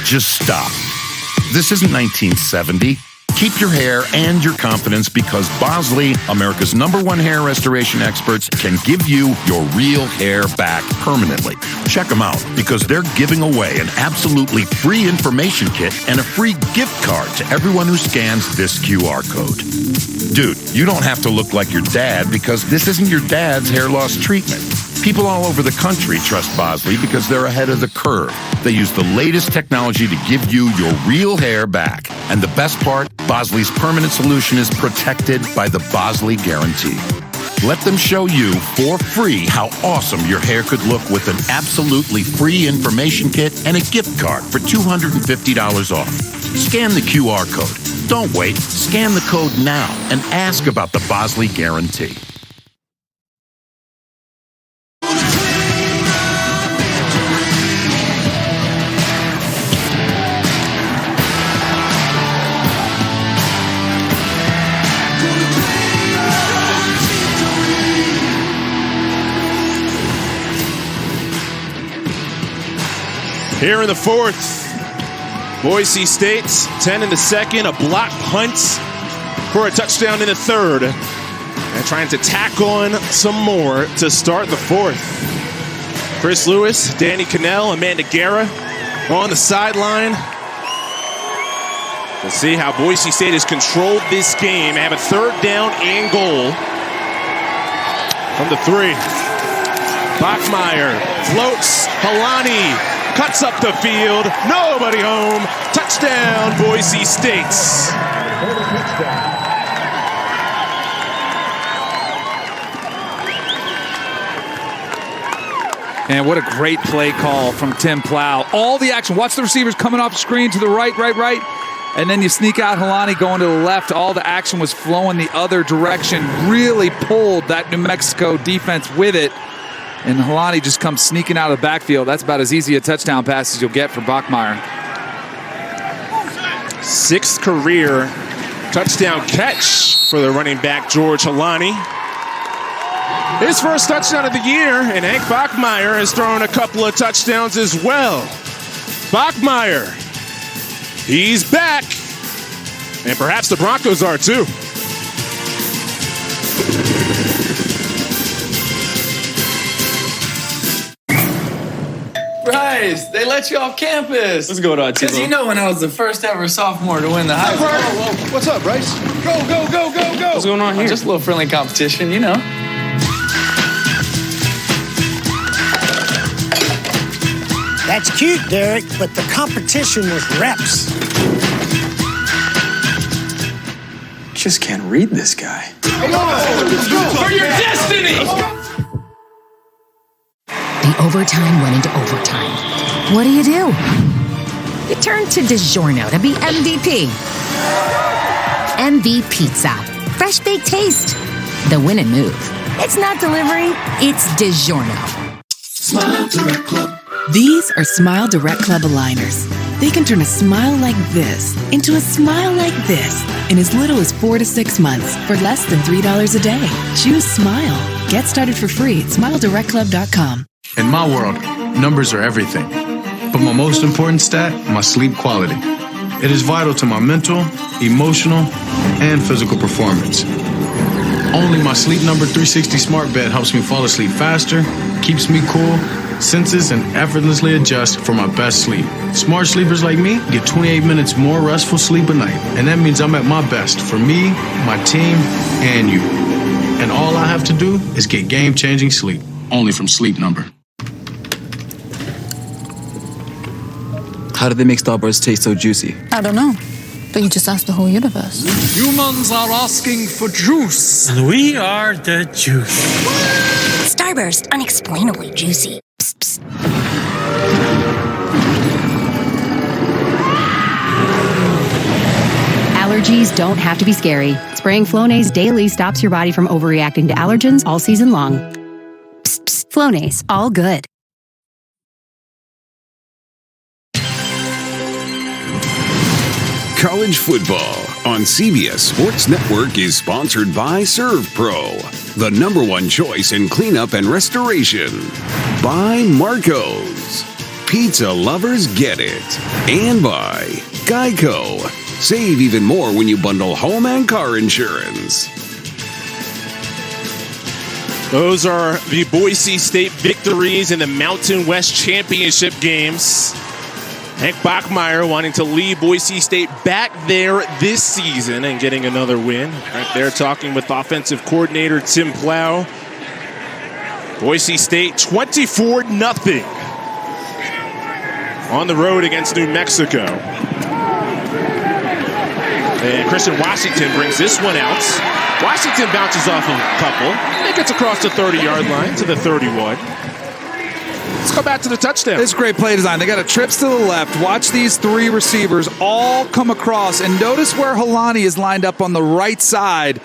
Speaker 19: Just stop. This isn't 1970. Keep your hair and your confidence because Bosley, America's #1 hair restoration experts, can give you your real hair back permanently. Check them out because they're giving away an absolutely free information kit and a free gift card to everyone who scans this QR code. Dude, you don't have to look like your dad because this isn't your dad's hair loss treatment. People all over the country trust Bosley because they're ahead of the curve. They use the latest technology to give you your real hair back. And the best part, Bosley's permanent solution is protected by the Bosley Guarantee. Let them show you for free how awesome your hair could look with an absolutely free information kit and a gift card for $250 off. Scan the QR code. Don't wait. Scan the code now and ask about the Bosley Guarantee.
Speaker 1: Here in the fourth, Boise State 10 in the second, a block punt for a touchdown in the third, and trying to tack on some more to start the fourth. Chris Lewis, Danny Cannell, Amanda Guerra on the sideline. We'll see how Boise State has controlled this game. They have a third down and goal from the 3. Bachmeier floats, Helani cuts up the field, nobody home, touchdown Boise State.
Speaker 2: And what a great play call from Tim Plow. All the action. Watch the receivers coming off the screen to the right. And then you sneak out Helani going to the left. All the action was flowing the other direction. Really pulled that New Mexico defense with it. And Helani just comes sneaking out of the backfield. That's about as easy a touchdown pass as you'll get for Bachmeier.
Speaker 1: 6th career touchdown catch for the running back, George Helani. His first touchdown of the year, and Hank Bachmeier has thrown a couple of touchdowns as well. Bachmeier, he's back, and perhaps the Broncos are too.
Speaker 14: Bryce, they let you off campus.
Speaker 5: What's going on, Timo?
Speaker 14: Because you know when I was the first ever sophomore to win the high school.
Speaker 5: Whoa. What's up, Bryce?
Speaker 14: Go.
Speaker 5: What's going on here?
Speaker 14: Just a little friendly competition, you know.
Speaker 15: That's cute, Derek, but the competition was reps.
Speaker 5: Just can't read this guy.
Speaker 14: Come on, let's go for your destiny.
Speaker 16: The overtime went into overtime. What do? You turn to DiGiorno to be MVP. MV Pizza. Fresh baked taste. The win and move. It's not delivery, it's DiGiorno.
Speaker 17: Smile Direct Club. These are Smile Direct Club aligners. They can turn a smile like this into a smile like this in as little as 4 to 6 months for less than $3 a day. Choose Smile. Get started for free at SmileDirectClub.com.
Speaker 21: In my world, numbers are everything. But my most important stat, my sleep quality. It is vital to my mental, emotional, and physical performance. Only my Sleep Number 360 smart bed helps me fall asleep faster, keeps me cool, senses, and effortlessly adjust for my best sleep. Smart sleepers like me get 28 minutes more restful sleep a night. And that means I'm at my best for me, my team, and you. And all I have to do is get game-changing sleep. Only from Sleep Number.
Speaker 25: How did they make Starburst taste so juicy?
Speaker 27: I don't know. But you just asked the whole universe.
Speaker 28: Humans are asking for juice. And we are the juice.
Speaker 27: Starburst, unexplainably juicy. Psst, psst.
Speaker 10: Allergies don't have to be scary. Spraying Flonase daily stops your body from overreacting to allergens all season long. Psst, psst. Flonase, all good.
Speaker 29: College football on CBS Sports Network is sponsored by ServPro, the #1 choice in cleanup and restoration. By Marco's, pizza lovers get it. And by Geico, save even more when you bundle home and car insurance.
Speaker 1: Those are the Boise State victories in the Mountain West Championship games. Hank Bachmeier wanting to lead Boise State back there this season and getting another win. Right there talking with offensive coordinator Tim Plow. Boise State 24-0 on the road against New Mexico. And Christian Washington brings this one out. Washington bounces off a couple. It gets across the 30-yard line to the 31. Let's go back to the touchdown.
Speaker 2: It's great play design. They got a trips to the left. Watch these 3 receivers all come across. And notice where Helani is lined up on the right side.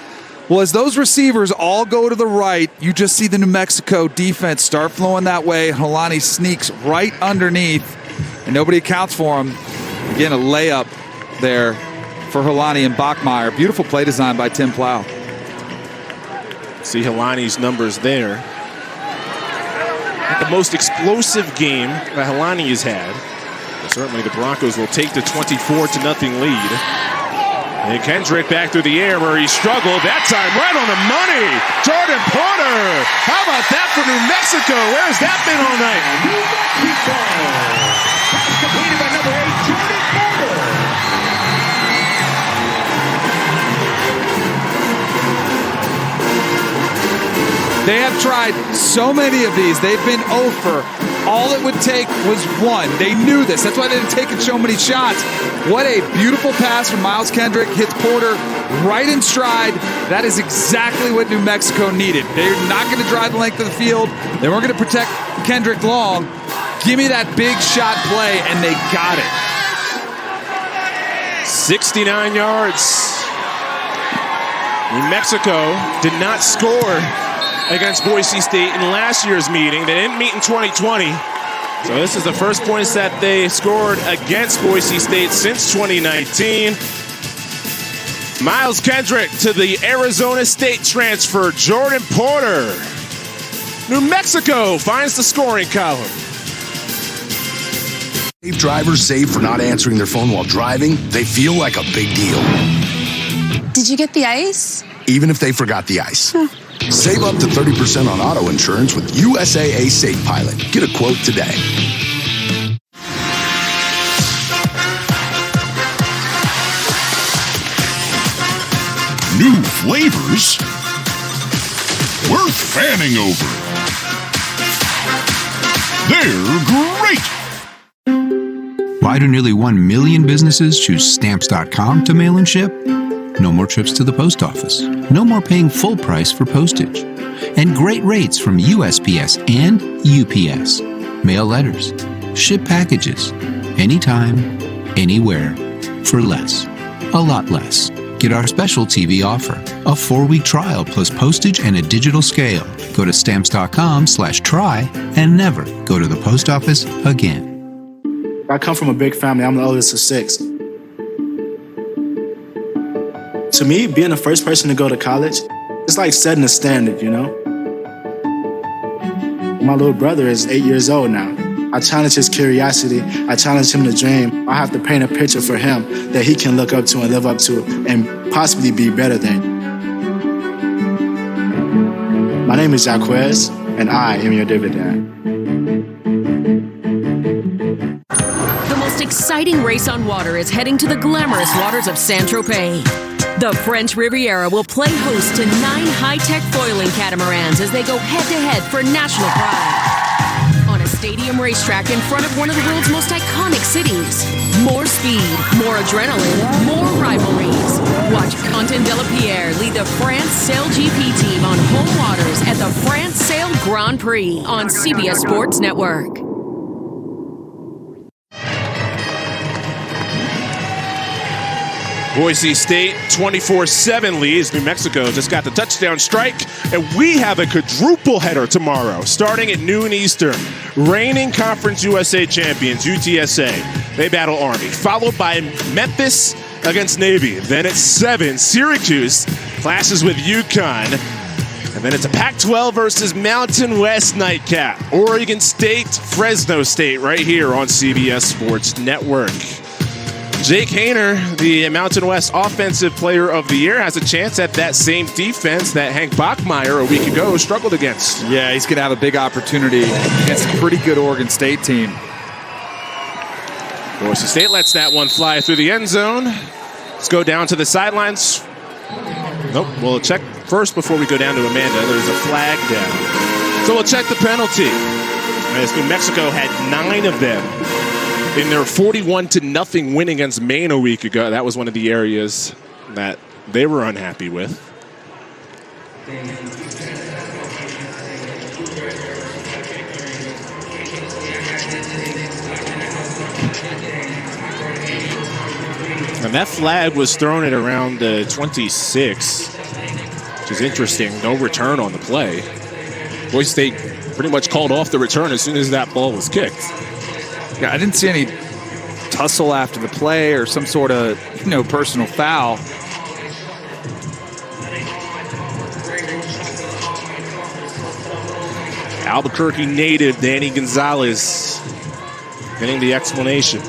Speaker 2: Well, as those receivers all go to the right, you just see the New Mexico defense start flowing that way. Helani sneaks right underneath, and nobody accounts for him. Again, a layup there for Helani and Bachmeier. Beautiful play design by Tim Plow.
Speaker 1: See Helani's numbers there. The most explosive game that Helani has had. Certainly the Broncos will take the 24-0 lead. And Kendrick back through the air where he struggled. That time right on the money. Jordan Porter. How about that for New Mexico? Where's that been all night? Completed by number 8, Jordan Porter.
Speaker 2: They have tried so many of these. They've been over. All it would take was one. They knew this. That's why they didn't take so many shots. What a beautiful pass from Miles Kendrick. Hits Porter right in stride. That is exactly what New Mexico needed. They're not going to drive the length of the field. They weren't going to protect Kendrick long. Give me that big shot play, and they got it.
Speaker 1: 69 yards. New Mexico did not score against Boise State in last year's meeting. They didn't meet in 2020. So this is the first points that they scored against Boise State since 2019. Miles Kendrick to the Arizona State transfer, Jordan Porter. New Mexico finds the scoring column.
Speaker 4: If drivers say for not answering their phone while driving, they feel like a big deal.
Speaker 27: Did you get the ice?
Speaker 4: Even if they forgot the ice. Save up to 30% on auto insurance with USAA Safe Pilot. Get a quote today.
Speaker 7: New flavors worth fanning over. They're great.
Speaker 8: Why do nearly 1 million businesses choose Stamps.com to mail and ship? No more trips to the post office. No more paying full price for postage. And great rates from USPS and UPS. Mail letters. Ship packages. Anytime, anywhere. For less. A lot less. Get our special TV offer. A 4-week trial plus postage and a digital scale. Go to Stamps.com/try and never go to the post office again.
Speaker 9: I come from a big family. I'm the oldest of 6. To me, being the first person to go to college, it's like setting a standard, you know? My little brother is 8 years old now. I challenge his curiosity. I challenge him to dream. I have to paint a picture for him that he can look up to and live up to and possibly be better than. My name is Jaquez, and I am your dividend.
Speaker 24: The most exciting race on water is heading to the glamorous waters of Saint-Tropez. The French Riviera will play host to 9 high-tech foiling catamarans as they go head-to-head for national pride. On a stadium racetrack in front of one of the world's most iconic cities. More speed, more adrenaline, more rivalries. Watch Quentin Delapierre lead the France Sail GP team on home waters at the France Sail Grand Prix on CBS Sports Network.
Speaker 1: Boise State 24-7 leads. New Mexico just got the touchdown strike, and we have a quadruple header tomorrow, starting at noon Eastern. Reigning Conference USA champions, UTSA, they battle Army, followed by Memphis against Navy. Then at 7, Syracuse clashes with UConn. And then it's a Pac-12 versus Mountain West nightcap. Oregon State, Fresno State, right here on CBS Sports Network. Jake Haener, the Mountain West Offensive Player of the Year, has a chance at that same defense that Hank Bachmeier a week ago struggled against.
Speaker 2: Yeah, he's going to have a big opportunity against a pretty good Oregon State team.
Speaker 1: Boise State lets that one fly through the end zone. Let's go down to the sidelines. Nope, we'll check first before we go down to Amanda. There's a flag down. So we'll check the penalty. As New Mexico had 9 of them in their 41-0 win against Maine a week ago. That was one of the areas that they were unhappy with. And that flag was thrown at around 26, which is interesting. No return on the play. Boise State pretty much called off the return as soon as that ball was kicked.
Speaker 2: Yeah, I didn't see any tussle after the play or some sort of, personal foul.
Speaker 1: Albuquerque native Danny Gonzalez getting the explanation.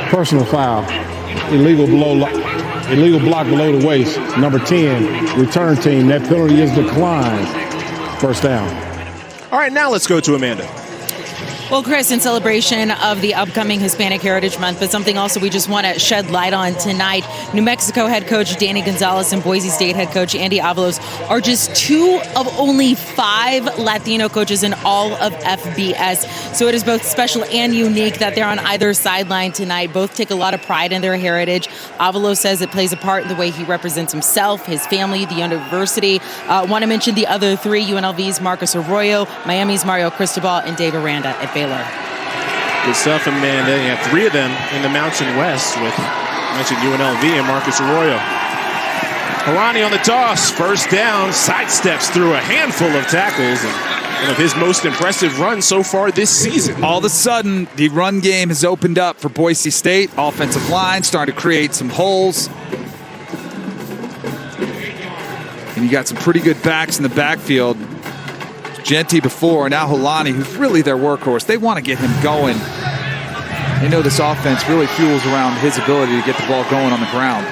Speaker 12: Personal foul. Illegal block below the waist. Number 10, return team. That penalty is declined. First down.
Speaker 1: All right, now let's go to Amanda.
Speaker 3: Well, Chris, in celebration of the upcoming Hispanic Heritage Month, but something also we just want to shed light on tonight, New Mexico head coach Danny Gonzalez and Boise State head coach Andy Avalos are just 2 of only 5 Latino coaches in all of FBS. So it is both special and unique that they're on either sideline tonight. Both take a lot of pride in their heritage. Avalos says it plays a part in the way he represents himself, his family, the university. Want to mention the other 3, UNLV's Marcus Arroyo, Miami's Mario Cristobal, and Dave Aranda at Baylor.
Speaker 1: Good stuff, Amanda. You have 3 of them in the Mountain West with, I mentioned UNLV and Marcus Arroyo. Kalani on the toss, first down, sidesteps through a handful of tackles, and one of his most impressive runs so far this season.
Speaker 2: All of a sudden, the run game has opened up for Boise State. Offensive line starting to create some holes. And you got some pretty good backs in the backfield. Genty before, now Holani, who's really their workhorse. They want to get him going. They know this offense really fuels around his ability to get the ball going on the ground.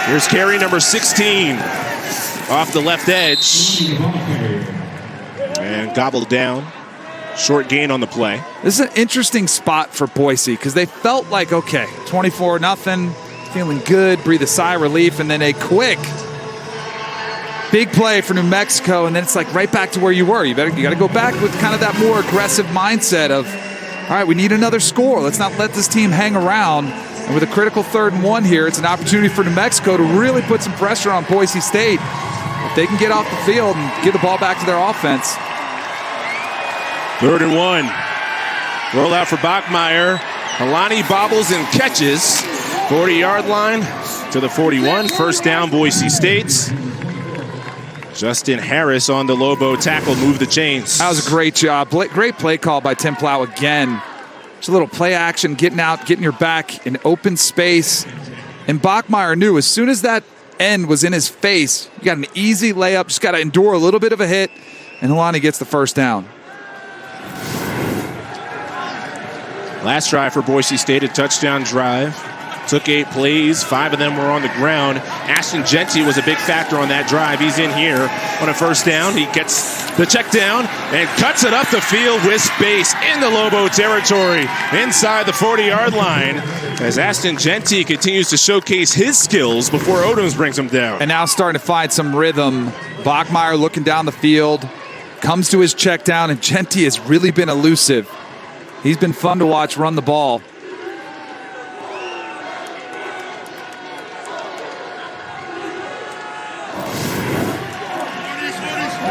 Speaker 1: Here's carry number 16 off the left edge. And gobbled down. Short gain on the play.
Speaker 2: This is an interesting spot for Boise because they felt like, okay, 24-0, feeling good, breathe a sigh of relief, and then a quick big play for New Mexico, and then it's like right back to where you were. You got to go back with kind of that more aggressive mindset of, all right, we need another score. Let's not let this team hang around. And with a critical 3rd and 1 here, it's an opportunity for New Mexico to really put some pressure on Boise State. If they can get off the field and give the ball back to their offense.
Speaker 1: 3rd and 1. Roll out for Bachmeier. Kalani bobbles and catches. 40-yard line to the 41. First down, Boise State. Justin Harris on the Lobo tackle, move the chains.
Speaker 2: That was a great job. Great play call by Tim Plow again. Just a little play action, getting out, getting your back in open space. And Bachmeier knew as soon as that end was in his face, you got an easy layup, just got to endure a little bit of a hit, and Holani gets the first down.
Speaker 1: Last drive for Boise State, a touchdown drive. Took 8 plays, 5 of them were on the ground. Ashton Genty was a big factor on that drive. He's in here on a first down. He gets the check down and cuts it up the field with space in the Lobo territory inside the 40-yard line as Ashton Genty continues to showcase his skills before Odoms brings him down.
Speaker 2: And now starting to find some rhythm. Bachmeier looking down the field, comes to his check down, and Genty has really been elusive. He's been fun to watch run the ball.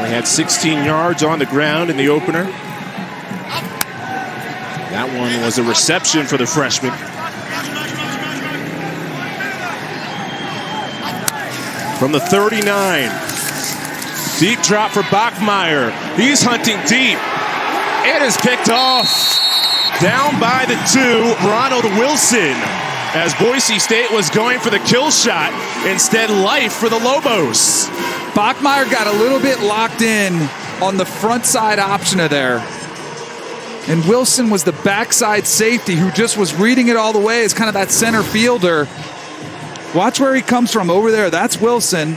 Speaker 1: He had 16 yards on the ground in the opener. That one was a reception for the freshman. From the 39. Deep drop for Bachmeier. He's hunting deep. It is picked off. Down by the 2, Ronald Wilson. As Boise State was going for the kill shot, instead life for the Lobos.
Speaker 2: Bachmeier got a little bit locked in on the front side option of there. And Wilson was the backside safety who just was reading it all the way as kind of that center fielder. Watch where he comes from over there. That's Wilson.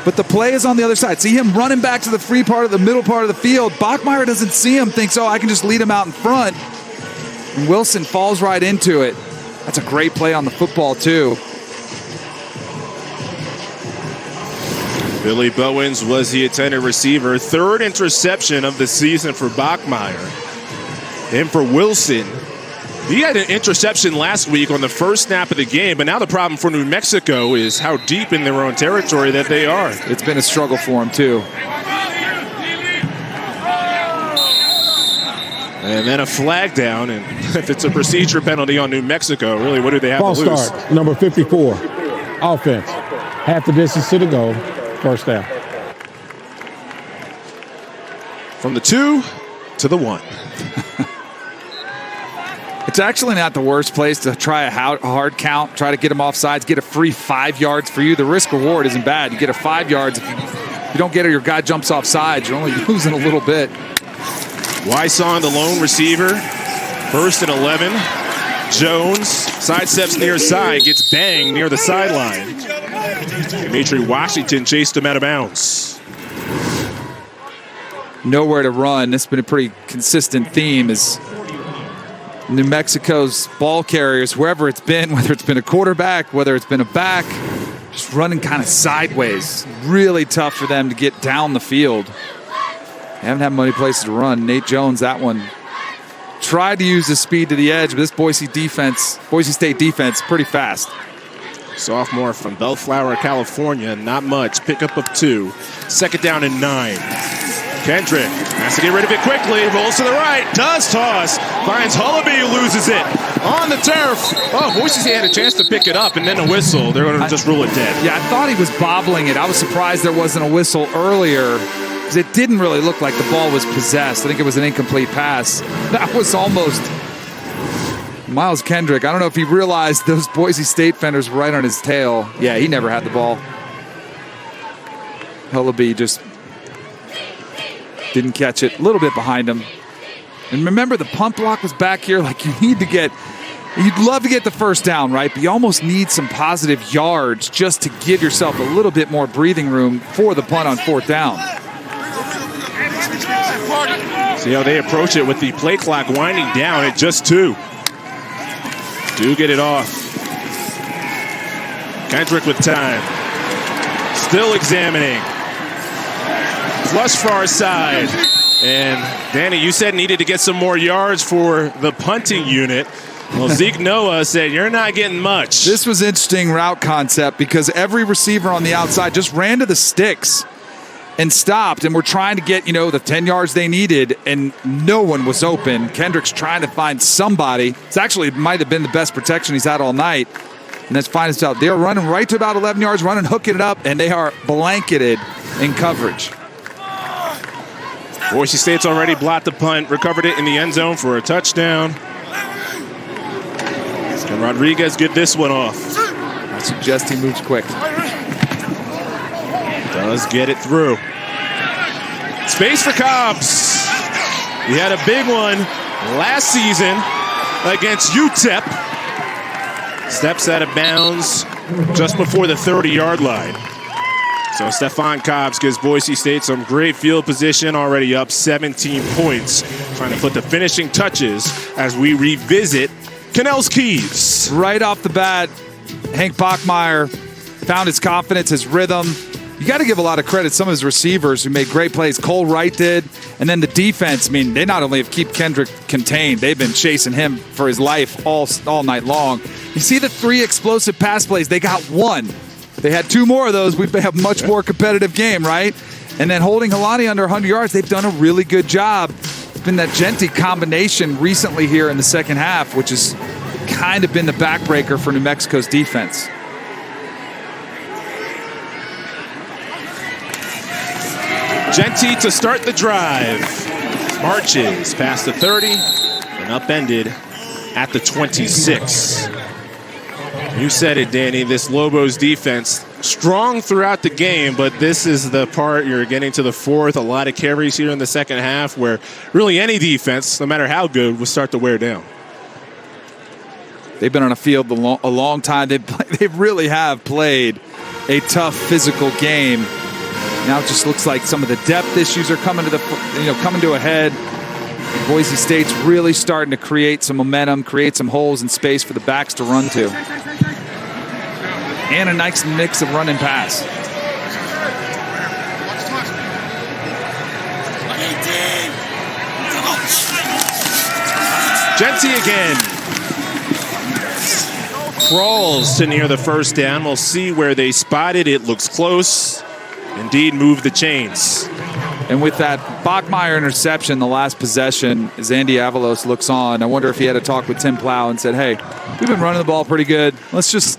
Speaker 2: But the play is on the other side. See him running back to the free part of the middle part of the field. Bachmeier doesn't see him, thinks, oh, I can just lead him out in front. And Wilson falls right into it. That's a great play on the football, too.
Speaker 1: Billy Bowens was the intended receiver. 3rd interception of the season for Bachmeier. And for Wilson, he had an interception last week on the first snap of the game, but now the problem for New Mexico is how deep in their own territory that they are.
Speaker 2: It's been a struggle for him, too.
Speaker 1: And then a flag down, and if it's a procedure penalty on New Mexico, really, what do they have
Speaker 12: Ball
Speaker 1: to lose?
Speaker 12: start, number 54, offense. Half the distance to the goal, first down.
Speaker 1: From the 2 to the 1.
Speaker 2: It's actually not the worst place to try a hard count, try to get him off sides, get a free 5 yards for you. The risk reward isn't bad. You get a 5 yards. If you don't get it, your guy jumps off sides. You're only losing a little bit.
Speaker 1: Wyson, the lone receiver. 1st and 11. Jones sidesteps near side, gets banged near the sideline. Dimitri Washington chased him out of bounds.
Speaker 2: nowhere to run. This has been a pretty consistent theme is New Mexico's ball carriers, wherever it's been, whether it's been a quarterback, whether it's been a back, just running kind of sideways. Really tough for them to get down the field. They haven't had many places to run. Nate Jones, that one, tried to use the speed to the edge, but this Boise State defense, pretty fast.
Speaker 1: Sophomore from Bellflower, California, not much. Pickup of 2. Second down and 9. Kendrick has to get rid of it quickly. Rolls to the right. Does toss. Finds Hullaby, loses it on the turf. Oh, Boise State had a chance to pick it up and then a whistle. They're going to just rule it dead.
Speaker 2: Yeah, I thought he was bobbling it. I was surprised there wasn't a whistle earlier because it didn't really look like the ball was possessed. I think it was an incomplete pass. That was almost Miles Kendrick. I don't know if he realized those Boise State fenders were right on his tail. Yeah, he never had the ball. Hullaby just didn't catch it. A little bit behind him. And remember, the punt block was back here. Like, you'd love to get the first down, right? But you almost need some positive yards just to give yourself a little bit more breathing room for the punt on 4th down.
Speaker 1: See how they approach it with the play clock winding down at just 2. Do get it off. Kendrick with time. Still examining. Plus far side. And Danny, you said needed to get some more yards for the punting unit. Well, Zeke Noah said, you're not getting much.
Speaker 2: This was interesting route concept because every receiver on the outside just ran to the sticks and stopped, and we're trying to get, the 10 yards they needed, and no one was open. Kendrick's trying to find somebody. It might have been the best protection he's had all night. And let's find this out. They're running right to about 11 yards, hooking it up, and they are blanketed in coverage.
Speaker 1: Boise State's already blocked the punt, recovered it in the end zone for a touchdown. Can Rodriguez get this one off?
Speaker 2: I suggest he moves quick.
Speaker 1: Does get it through. Space for Cobbs. He had a big one last season against UTEP. Steps out of bounds just before the 30-yard line. So Stephon Cobbs gives Boise State some great field position, already up 17 points. Trying to put the finishing touches as we revisit Cannell's Keys.
Speaker 2: Right off the bat, Hank Bachmeier found his confidence, his rhythm. You got to give a lot of credit some of his receivers who made great plays. Cole Wright did. And then the defense, they not only have kept Kendrick contained, they've been chasing him for his life all night long. You see the 3 explosive pass plays, they got 1. They had 2 more of those, we'd have a much more competitive game, right? And then holding Helani under 100 yards, they've done a really good job. It's been that Genty combination recently here in the second half, which has kind of been the backbreaker for New Mexico's defense.
Speaker 1: Genty to start the drive. Marches past the 30 and upended at the 26. You said it, Danny. This Lobos defense, strong throughout the game, but this is the part you're getting to the 4th. A lot of carries here in the second half where really any defense, no matter how good, will start to wear down.
Speaker 2: They've been on a field a long time. They really have played a tough physical game. Now it just looks like some of the depth issues are coming to a head. Boise State's really starting to create some momentum, create some holes in space for the backs to run to. And a nice mix of run and pass.
Speaker 1: Genty again. Crawls to near the first down. We'll see where they spot it. It looks close. Indeed, move the chains.
Speaker 2: And with that Bachmeier interception, the last possession, as Andy Avalos looks on, I wonder if he had a talk with Tim Plow and said, hey, we've been running the ball pretty good. Let's just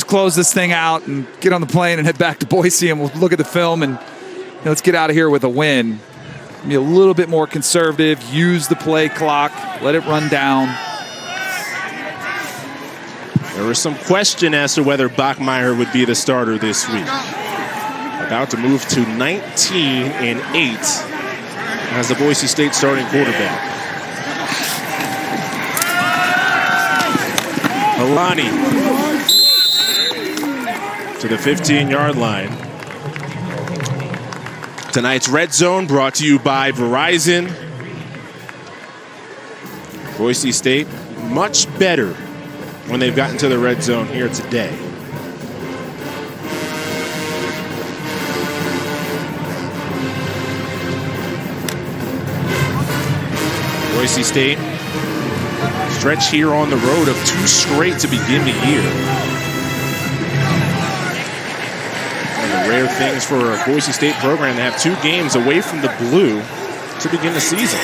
Speaker 2: close this thing out and get on the plane and head back to Boise, and we'll look at the film and let's get out of here with a win. Be a little bit more conservative, use the play clock, let it run down.
Speaker 1: There was some question as to whether Bachmeier would be the starter this week. About to move to 19-8 as the Boise State starting quarterback. Helani to the 15-yard line. Tonight's Red Zone brought to you by Verizon. Boise State much better when they've gotten to the Red Zone here today. Boise State stretch here on the road of 2 straight to begin the year. One of the rare things for a Boise State program to have 2 games away from the blue to begin the season.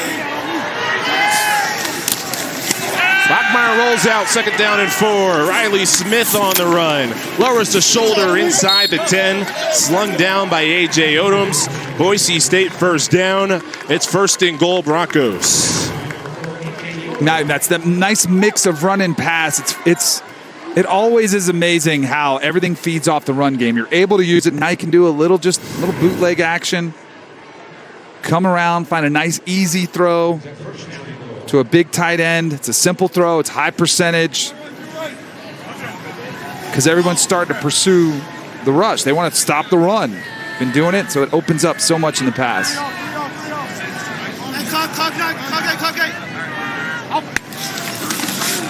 Speaker 1: Bachmeier rolls out, 2nd down and 4. Riley Smith on the run. Lowers the shoulder inside the 10. Slung down by A.J. Odoms. Boise State 1st down. It's 1st and goal, Broncos.
Speaker 2: Now, that's the nice mix of run and pass. It always is amazing how everything feeds off the run game. You're able to use it. Now you can do a little bootleg action. Come around, find a nice easy throw to a big tight end. It's a simple throw. It's high percentage because everyone's starting to pursue the rush. They want to stop the run. Been doing it, so it opens up so much in the pass.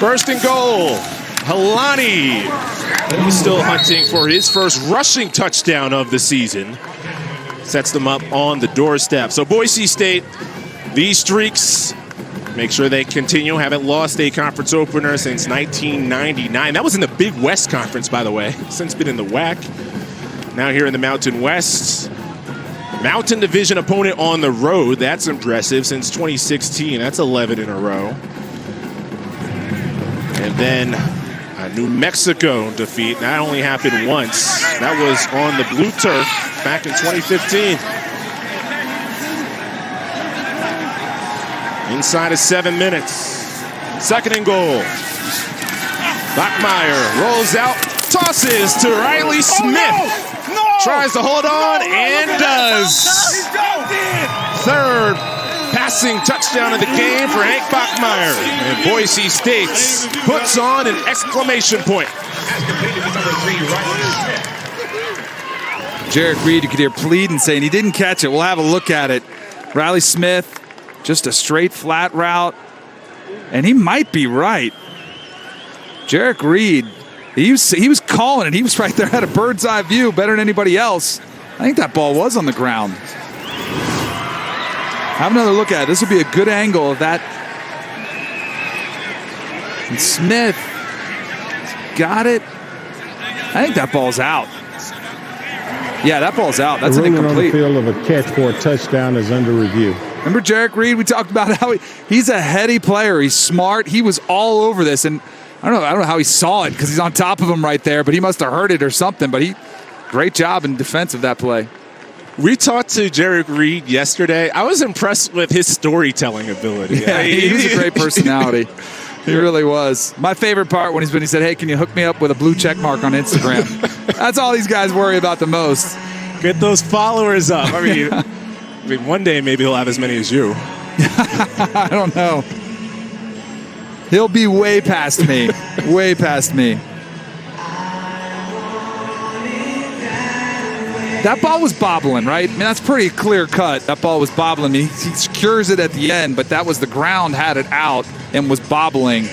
Speaker 1: 1st and goal. Helani. He's still hunting for his first rushing touchdown of the season. Sets them up on the doorstep. So Boise State, these streaks, make sure they continue. Haven't lost a conference opener since 1999. That was in the Big West Conference, by the way. Since been in the WAC. Now here in the Mountain West. Mountain Division opponent on the road. That's impressive since 2016. That's 11 in a row. And then a New Mexico defeat. That only happened once. That was on the blue turf back in 2015. Inside of 7 minutes. 2nd and goal. Bachmeier rolls out, tosses to Riley Smith. Tries to hold on and does. 3rd passing touchdown of the game for Hank Bachmeier. And Boise State puts on an exclamation point.
Speaker 2: Jarek Reed, you could hear pleading saying he didn't catch it. We'll have a look at it. Riley Smith, just a straight flat route. And he might be right. Jarek Reed, he was calling it. He was right there, had a bird's eye view, better than anybody else. I think that ball was on the ground. Have another look at it. This will be a good angle of that. And Smith got it. I think that ball's out. Yeah, that ball's out. That's an incomplete.
Speaker 12: The ruling on the field of a catch for a touchdown is under review.
Speaker 2: Remember Jarek Reed? We talked about how he's a heady player. He's smart. He was all over this, and I don't know how he saw it because he's on top of him right there, but he must have heard it or something. But great job in defense of that play.
Speaker 1: We talked to Jarek Reed yesterday. I was impressed with his storytelling ability.
Speaker 2: Yeah, he was a great personality. He really was. My favorite part when he said, "Hey, can you hook me up with a blue check mark on Instagram?" That's all these guys worry about the most.
Speaker 1: Get those followers up. I mean, one day maybe he'll have as many as you.
Speaker 2: I don't know. He'll be way past me. Way past me. That ball was bobbling, right? I mean, that's pretty clear cut. That ball was bobbling. He secures it at the end, but that was the ground had it out and was bobbling.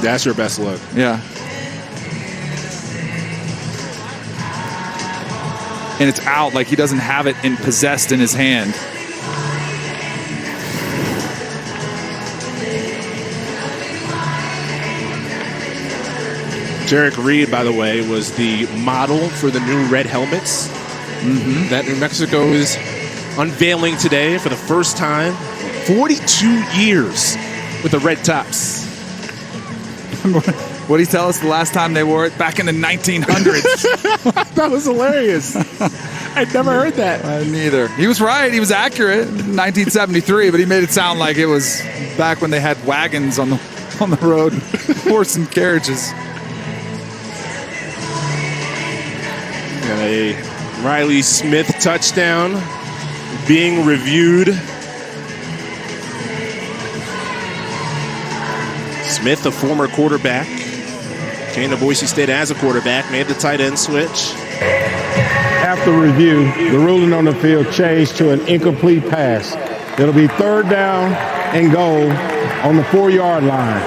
Speaker 1: That's your best look.
Speaker 2: Yeah. And it's out like he doesn't have it possessed in his hand.
Speaker 1: Jarek Reed, by the way, was the model for the new red helmets that New Mexico is unveiling today for the first time. 42 years with the red tops.
Speaker 2: What did he tell us the last time they wore it? Back in the 1900s.
Speaker 1: That was hilarious. I'd never heard that.
Speaker 2: Neither. He was right. He was accurate. 1973, but he made it sound like it was back when they had wagons on the road, horse and carriages.
Speaker 1: And a Riley Smith touchdown being reviewed. Smith, a former quarterback, came to Boise State as a quarterback, made the tight end switch.
Speaker 12: After review, the ruling on the field changed to an incomplete pass. It'll be 3rd down and goal on the 4-yard line.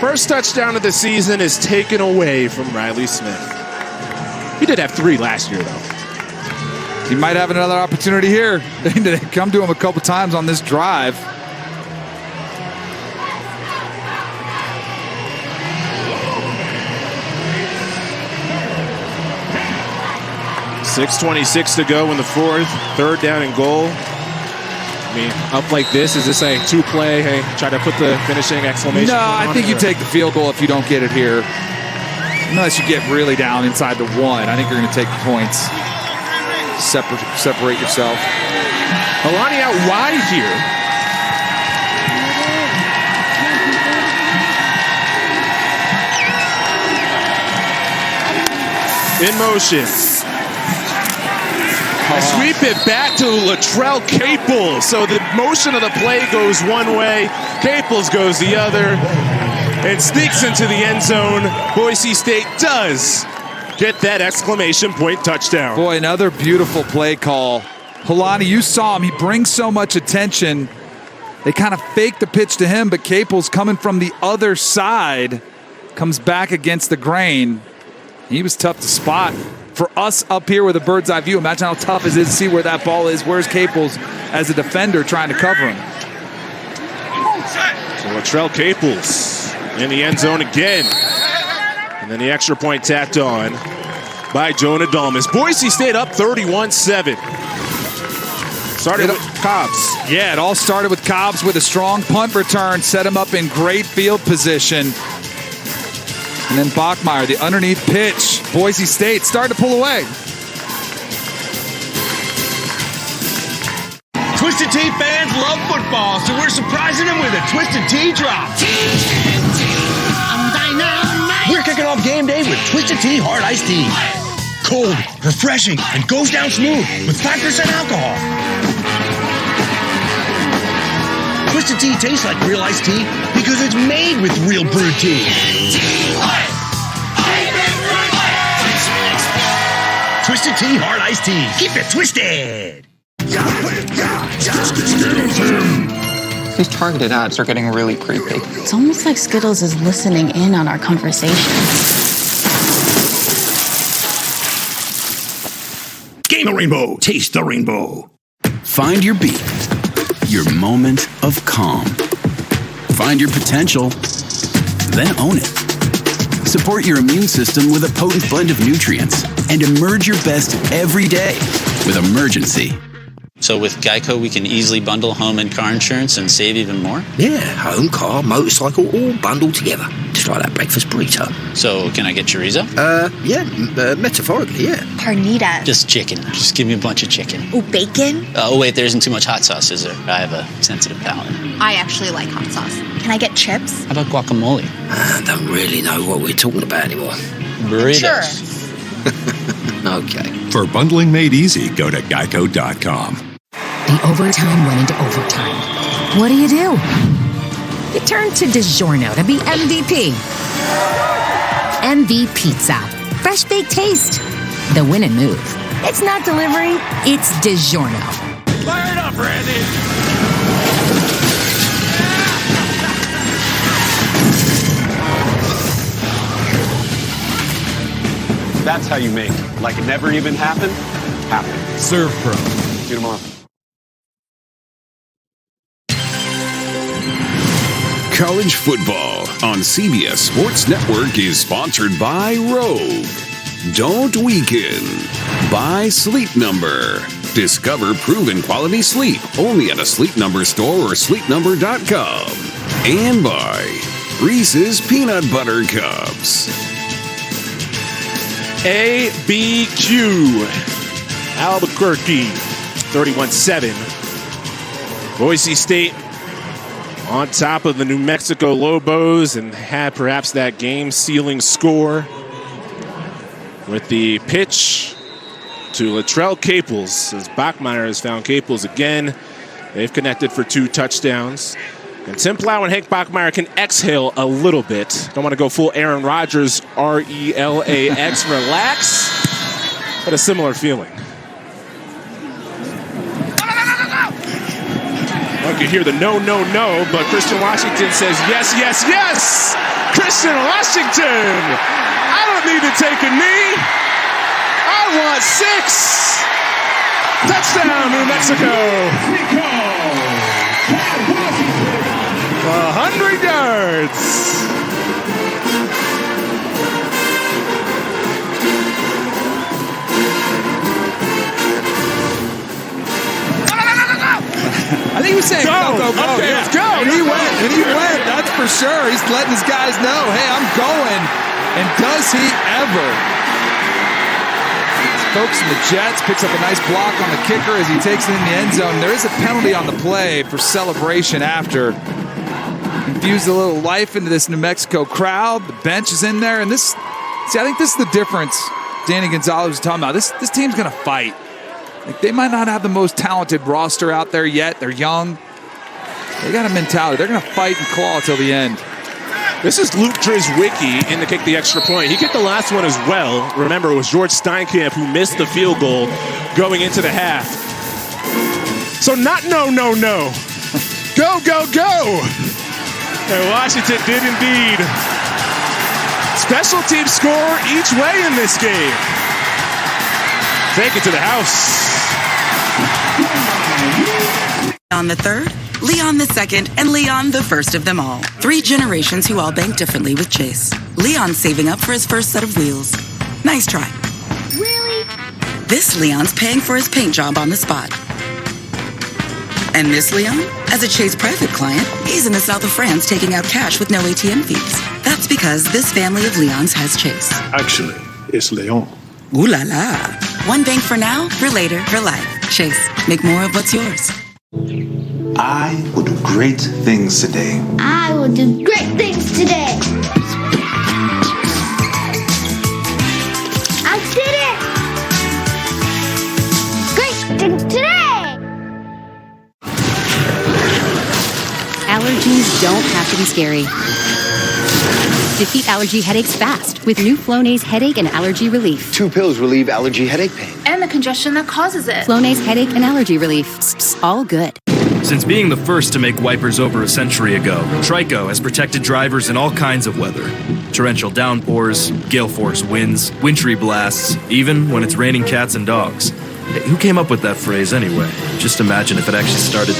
Speaker 1: First touchdown of the season is taken away from Riley Smith. He did have 3 last year, though.
Speaker 2: He might have another opportunity here. They come to him a couple times on this drive.
Speaker 1: .6:26 to go in the 4th. 3rd down and goal. I mean, up like this, is this a 2-play, hey, try to put the finishing exclamation
Speaker 2: No,
Speaker 1: point on
Speaker 2: I think you take the field goal if you don't get it here. Unless you get really down inside the 1. I think you're going to take the points. Separate yourself.
Speaker 1: Alani out wide here. In motion. Sweep it back to Latrell Caples. So the motion of the play goes one way, Caples goes the other, and sneaks into the end zone. Boise State does get that exclamation point touchdown.
Speaker 2: Boy, another beautiful play call. Helani, you saw him. He brings so much attention. They kind of fake the pitch to him, but Caples coming from the other side comes back against the grain. He was tough to spot. For us up here with a bird's eye view, imagine how tough it is to see where that ball is. Where's Caples as a defender trying to cover him?
Speaker 1: So Latrell Caples in the end zone again. And then the extra point tacked on by Jonah Dalmas. Boise State up 31-7. Started with Cobbs.
Speaker 2: Yeah, it all started with Cobbs with a strong punt return. Set him up in great field position. And then Bachmeier, the underneath pitch. Boise State started to pull away.
Speaker 6: Twisted Tea fans love football, so we're surprising them with a Twisted Tea drop. We're kicking off game day with Twisted Tea Hard Iced Tea. Cold, refreshing, and goes down smooth with 5% alcohol. Twisted Tea tastes like real iced tea because it's made with real brewed tea. Twisted Tea Hard Iced Tea. Keep it twisted.
Speaker 11: These targeted ads are getting really creepy.
Speaker 27: It's almost like Skittles is listening in on our conversation.
Speaker 29: Game a rainbow. Taste the rainbow. Find your beat. Your moment of calm. Find your potential. Then own it. Support your immune system with a potent blend of nutrients and emerge your best every day with Emergency.
Speaker 13: So with Geico, we can easily bundle home and car insurance and save even more?
Speaker 18: Yeah, home, car, motorcycle, all bundled together. Just like that breakfast burrito.
Speaker 13: So can I get chorizo?
Speaker 18: Metaphorically, yeah.
Speaker 19: Carnitas.
Speaker 13: Just chicken. Just give me a bunch of chicken.
Speaker 19: Oh, bacon?
Speaker 13: Oh, wait, there isn't too much hot sauce, is there? I have a sensitive palate.
Speaker 19: I actually like hot sauce. Can I get chips?
Speaker 13: How about guacamole?
Speaker 18: I don't really know what we're talking about anymore.
Speaker 13: Burritos.
Speaker 19: Sure.
Speaker 18: Okay.
Speaker 7: For bundling made easy, go to geico.com.
Speaker 16: The overtime went into overtime. What do? You turn to DiGiorno to be MVP. MV Pizza. Fresh baked taste. The win and move. It's not delivery, it's DiGiorno.
Speaker 6: Fire it up, Randy.
Speaker 20: That's how you make it. Like it never even happened, happen.
Speaker 7: Serve Pro.
Speaker 20: See you tomorrow.
Speaker 29: College football on CBS Sports Network is sponsored by Rogue. Don't weaken. By Sleep Number. Discover proven quality sleep only at a Sleep Number store or sleepnumber.com. And by Reese's Peanut Butter Cups.
Speaker 1: ABQ. Albuquerque, 31-7. Boise State on top of the New Mexico Lobos and had perhaps that game-sealing score with the pitch to Latrell Caples as Bachmeier has found Caples again. They've connected for 2 touchdowns. And Tim Plow and Hank Bachmeier can exhale a little bit. Don't want to go full Aaron Rodgers, RELAX, relax, but a similar feeling. I can hear the no, no, no, but Christian Washington says yes, yes, yes! Christian Washington! I don't need to take a knee. I want 6. Touchdown, New Mexico. 100 yards.
Speaker 2: I think he was saying go, go, go.
Speaker 1: Okay,
Speaker 2: yeah.
Speaker 1: let's go.
Speaker 2: And he went, that's for sure. He's letting his guys know, hey, I'm going. And does he ever? Folks in the Jets picks up a nice block on the kicker as he takes it in the end zone. There is a penalty on the play for celebration after. Infused a little life into this New Mexico crowd. The bench is in there. And this, see, I think this is the difference Danny Gonzalez was talking about. This team's going to fight. Like, they might not have the most talented roster out there yet. They're young. They got a mentality. They're going to fight and claw till the end.
Speaker 1: This is Luke Drizwicki in to kick the extra point. He kicked the last one as well. Remember, it was George Steinkamp who missed the field goal going into the half. So not no, no, no. Go, go, go. And Washington did indeed. Special team score each way in this game. Take it to the house.
Speaker 5: On the third, Leon the second, and Leon the first of them all. 3 generations who all bank differently with Chase. Leon's saving up for his first set of wheels. Nice try.
Speaker 19: Really?
Speaker 5: This Leon's paying for his paint job on the spot. And this Leon, as a Chase private client, he's in the south of France taking out cash with no ATM fees. That's because this family of Leons has Chase.
Speaker 14: Actually, it's Leon.
Speaker 5: Ooh la la. One bank for now, for later, for life. Chase, make more of what's yours.
Speaker 15: I will do great things today.
Speaker 19: I will do great things today. I did it! Great things today!
Speaker 10: Allergies don't have to be scary. Defeat allergy headaches fast with new Flonase Headache and Allergy Relief.
Speaker 17: 2 pills relieve allergy headache pain.
Speaker 19: And the congestion that causes it.
Speaker 10: Flonase Headache and Allergy Relief. All good.
Speaker 21: Since being the first to make wipers over a century ago, Trico has protected drivers in all kinds of weather. Torrential downpours, gale force winds, wintry blasts, even when it's raining cats and dogs. Hey, who came up with that phrase anyway? Just imagine if it actually started...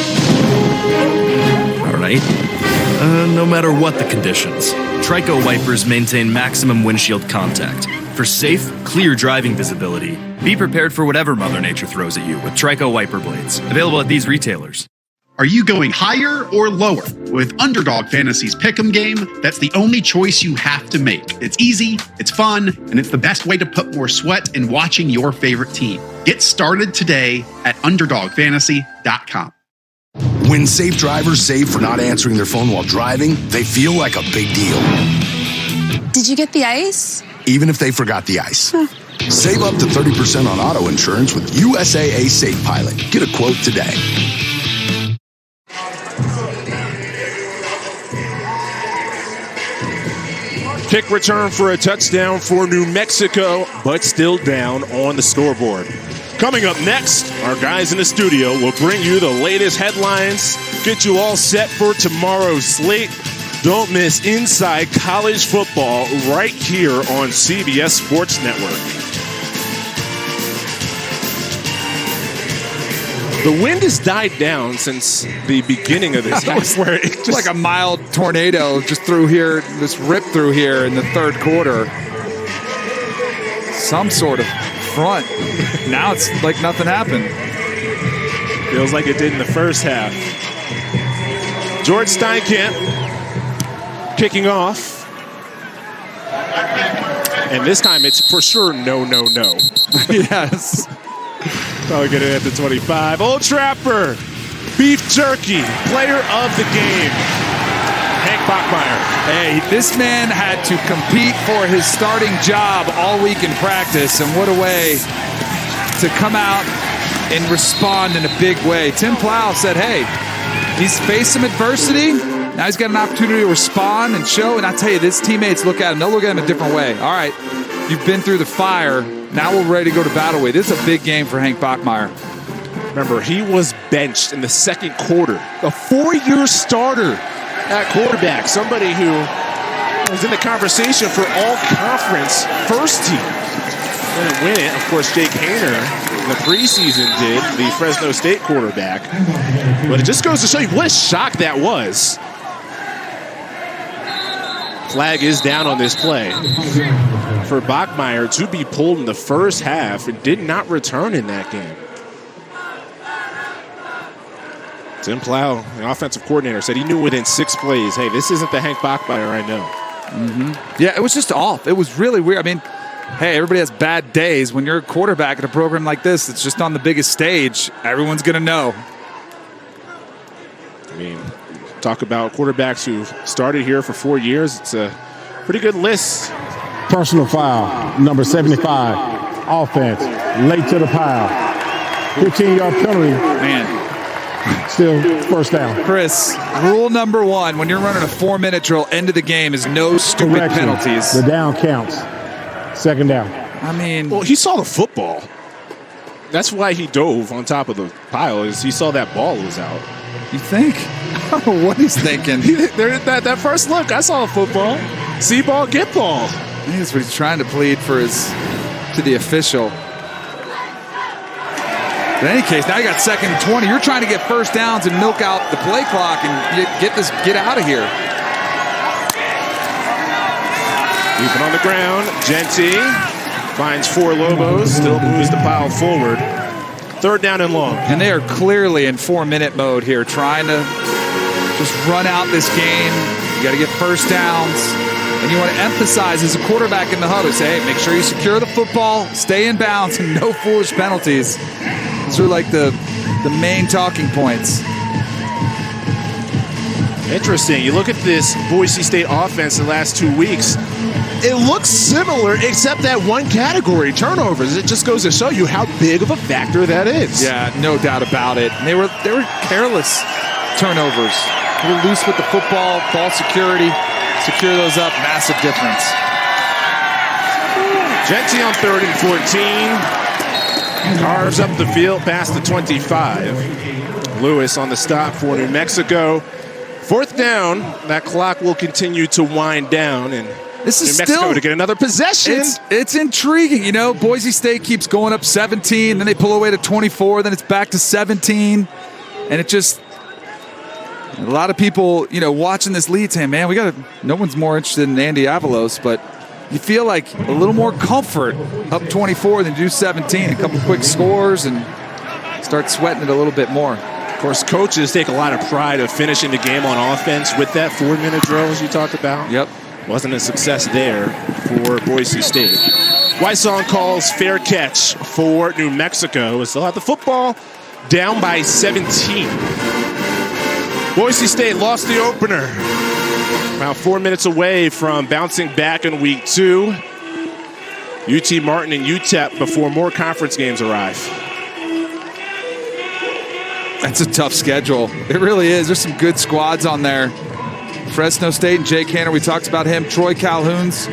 Speaker 21: All right. No matter what the conditions, Trico wipers maintain maximum windshield contact. For safe, clear driving visibility, be prepared for whatever Mother Nature throws at you with Trico wiper blades. Available at these retailers.
Speaker 22: Are you going higher or lower? With Underdog Fantasy's Pick'em game, that's the only choice you have to make. It's easy, it's fun, and it's the best way to put more sweat in watching your favorite team. Get started today at UnderdogFantasy.com.
Speaker 4: When safe drivers save for not answering their phone while driving, they feel like a big deal.
Speaker 23: Did you get the ice?
Speaker 4: Even if they forgot the ice. Save up to 30% on auto insurance with USAA Safe Pilot. Get a quote today.
Speaker 1: Kick return for a touchdown for New Mexico, but still down on the scoreboard. Coming up next, our guys in the studio will bring you the latest headlines, get you all set for tomorrow's slate. Don't miss Inside College Football right here on CBS Sports Network. The wind has died down since the beginning of this game. Where it just,
Speaker 2: like a mild tornado just through here, this rip through here in the third quarter. Some sort of front. Now it's like nothing happened.
Speaker 1: Feels like it did in the first half. George Steinkamp kicking off. And this time it's for sure no, no, no.
Speaker 2: Yes.
Speaker 1: I'll get it at the 25. Old Trapper, beef jerky, player of the game, Hank Bachmeier.
Speaker 2: Hey, this man had to compete for his starting job all week in practice, and what a way to come out and respond in a big way. Tim Plow said, hey, he's faced some adversity. Now he's got an opportunity to respond and show, and I tell you, his teammates look at him. They'll look at him a different way. All right, you've been through the fire. Now we're ready to go to battle weight. This is a big game for Hank Bachmeier.
Speaker 1: Remember, he was benched in the second quarter. A 4-year starter at quarterback. Somebody who was in the conversation for all-conference first team. Didn't win it. Of course, Jake Hayner in the preseason did, the Fresno State quarterback. But it just goes to show you what a shock that was. Flag is down on this play for Bachmeier to be pulled in the first half and did not return in that game. Tim Plow, the offensive coordinator, said he knew within 6 plays, hey, this isn't the Hank Bachmeier I know.
Speaker 2: Mm-hmm. Yeah, it was just off. It was really weird. I mean, hey, everybody has bad days. When you're a quarterback at a program like this, it's just on the biggest stage. Everyone's going to know.
Speaker 1: I mean, talk about quarterbacks who started here for 4 years. It's a pretty good list.
Speaker 3: Personal foul, number 75, offense, late to the pile. 15-yard penalty.
Speaker 2: Man.
Speaker 3: Still first down.
Speaker 2: Chris, rule number 1, when you're running a 4-minute drill, end of the game is no stupid penalties.
Speaker 3: The down counts. Second down.
Speaker 2: I mean,
Speaker 1: well, he saw the football. That's why he dove on top of the pile, is he saw that ball was out.
Speaker 2: You think? I don't know what he's thinking.
Speaker 1: that first look, I saw a football. See ball, get ball.
Speaker 2: I think that's what he's trying to plead for to the official. In any case, now you got 2nd and 20. You're trying to get first downs and milk out the play clock and get out of here.
Speaker 1: Keeping on the ground, Genty finds 4 Lobos, still moves the pile forward. 3rd down and long.
Speaker 2: And they are clearly in 4-minute mode here, trying to just run out this game. You got to get first downs. And you want to emphasize as a quarterback in the huddle, say, hey, make sure you secure the football, stay in bounds, and no foolish penalties. Those are like the main talking points.
Speaker 1: Interesting. You look at this Boise State offense the last 2 weeks. It looks similar, except that one category, turnovers. It just goes to show you how big of a factor that is.
Speaker 2: Yeah, no doubt about it. And they were careless turnovers. They were loose with the football, ball security. Secure those up, massive difference.
Speaker 1: Genty on 3rd and 14. Carves up the field past the 25. Lewis on the stop for New Mexico. 4th down. That clock will continue to wind down, and
Speaker 2: this is
Speaker 1: New Mexico
Speaker 2: still
Speaker 1: to get another possession.
Speaker 2: It's intriguing, you know. Boise State keeps going up 17, then they pull away to 24, then it's back to 17, and it just a lot of people, you know, watching this lead saying, man, no one's more interested in Andy Avalos, but you feel like a little more comfort up 24 than you do 17. A couple quick scores and start sweating it a little bit more.
Speaker 1: Of course, coaches take a lot of pride of finishing the game on offense with that 4-minute drill, as you talked about.
Speaker 2: Yep.
Speaker 1: Wasn't a success there for Boise State. Wysong calls fair catch for New Mexico. Still have the football, down by 17. Boise State lost the opener. About 4 minutes away from bouncing back in week 2. UT Martin and UTEP before more conference games arrive.
Speaker 2: That's a tough schedule. It really is. There's some good squads on there. Fresno State and Jake Hanner, we talked about him. Troy Calhoun's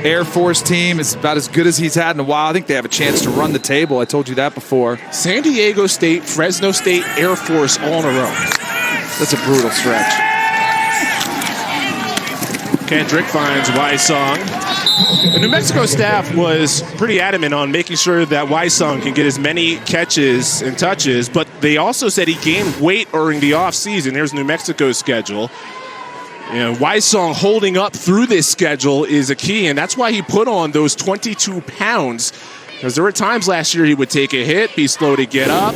Speaker 2: Air Force team is about as good as he's had in a while. I think they have a chance to run the table. I told you that before.
Speaker 1: San Diego State, Fresno State, Air Force all in a row.
Speaker 2: That's a brutal stretch.
Speaker 1: Kendrick finds Wysong. The New Mexico staff was pretty adamant on making sure that Wysong can get as many catches and touches, but they also said he gained weight during the offseason. Here's New Mexico's schedule. You know, Wysong holding up through this schedule is a key, and that's why he put on those 22 pounds. Because there were times last year he would take a hit, be slow to get up,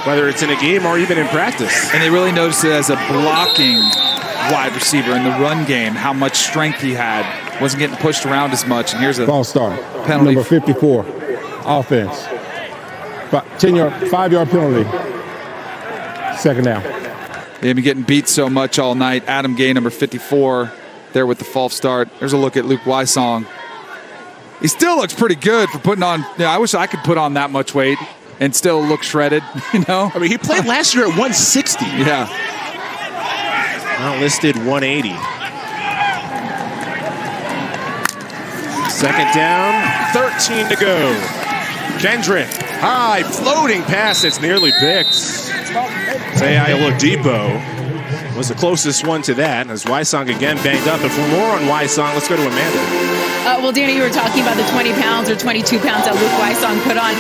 Speaker 1: whether it's in a game or even in practice.
Speaker 2: And they really noticed it as a blocking wide receiver in the run game, how much strength he had. Wasn't getting pushed around as much. And here's a
Speaker 3: ball start.
Speaker 2: Penalty.
Speaker 3: Number 54, offense. 5-yard penalty. 2nd down.
Speaker 2: They've been getting beat so much all night. Adam Gay, number 54, there with the false start. There's a look at Luke Wysong. He still looks pretty good for putting on. You know, I wish I could put on that much weight and still look shredded. You know,
Speaker 1: I mean, he played last year at 160.
Speaker 2: Yeah.
Speaker 1: Now listed 180. Second down, 13 to go. Kendrick, high floating pass that's nearly picked. Say Oladipo was the closest one to that, as Wysong again banged up. And for more on Wysong, let's go to Amanda.
Speaker 8: Well, Danny, you were talking about the 20 pounds or 22 pounds that Luke Wysong put on.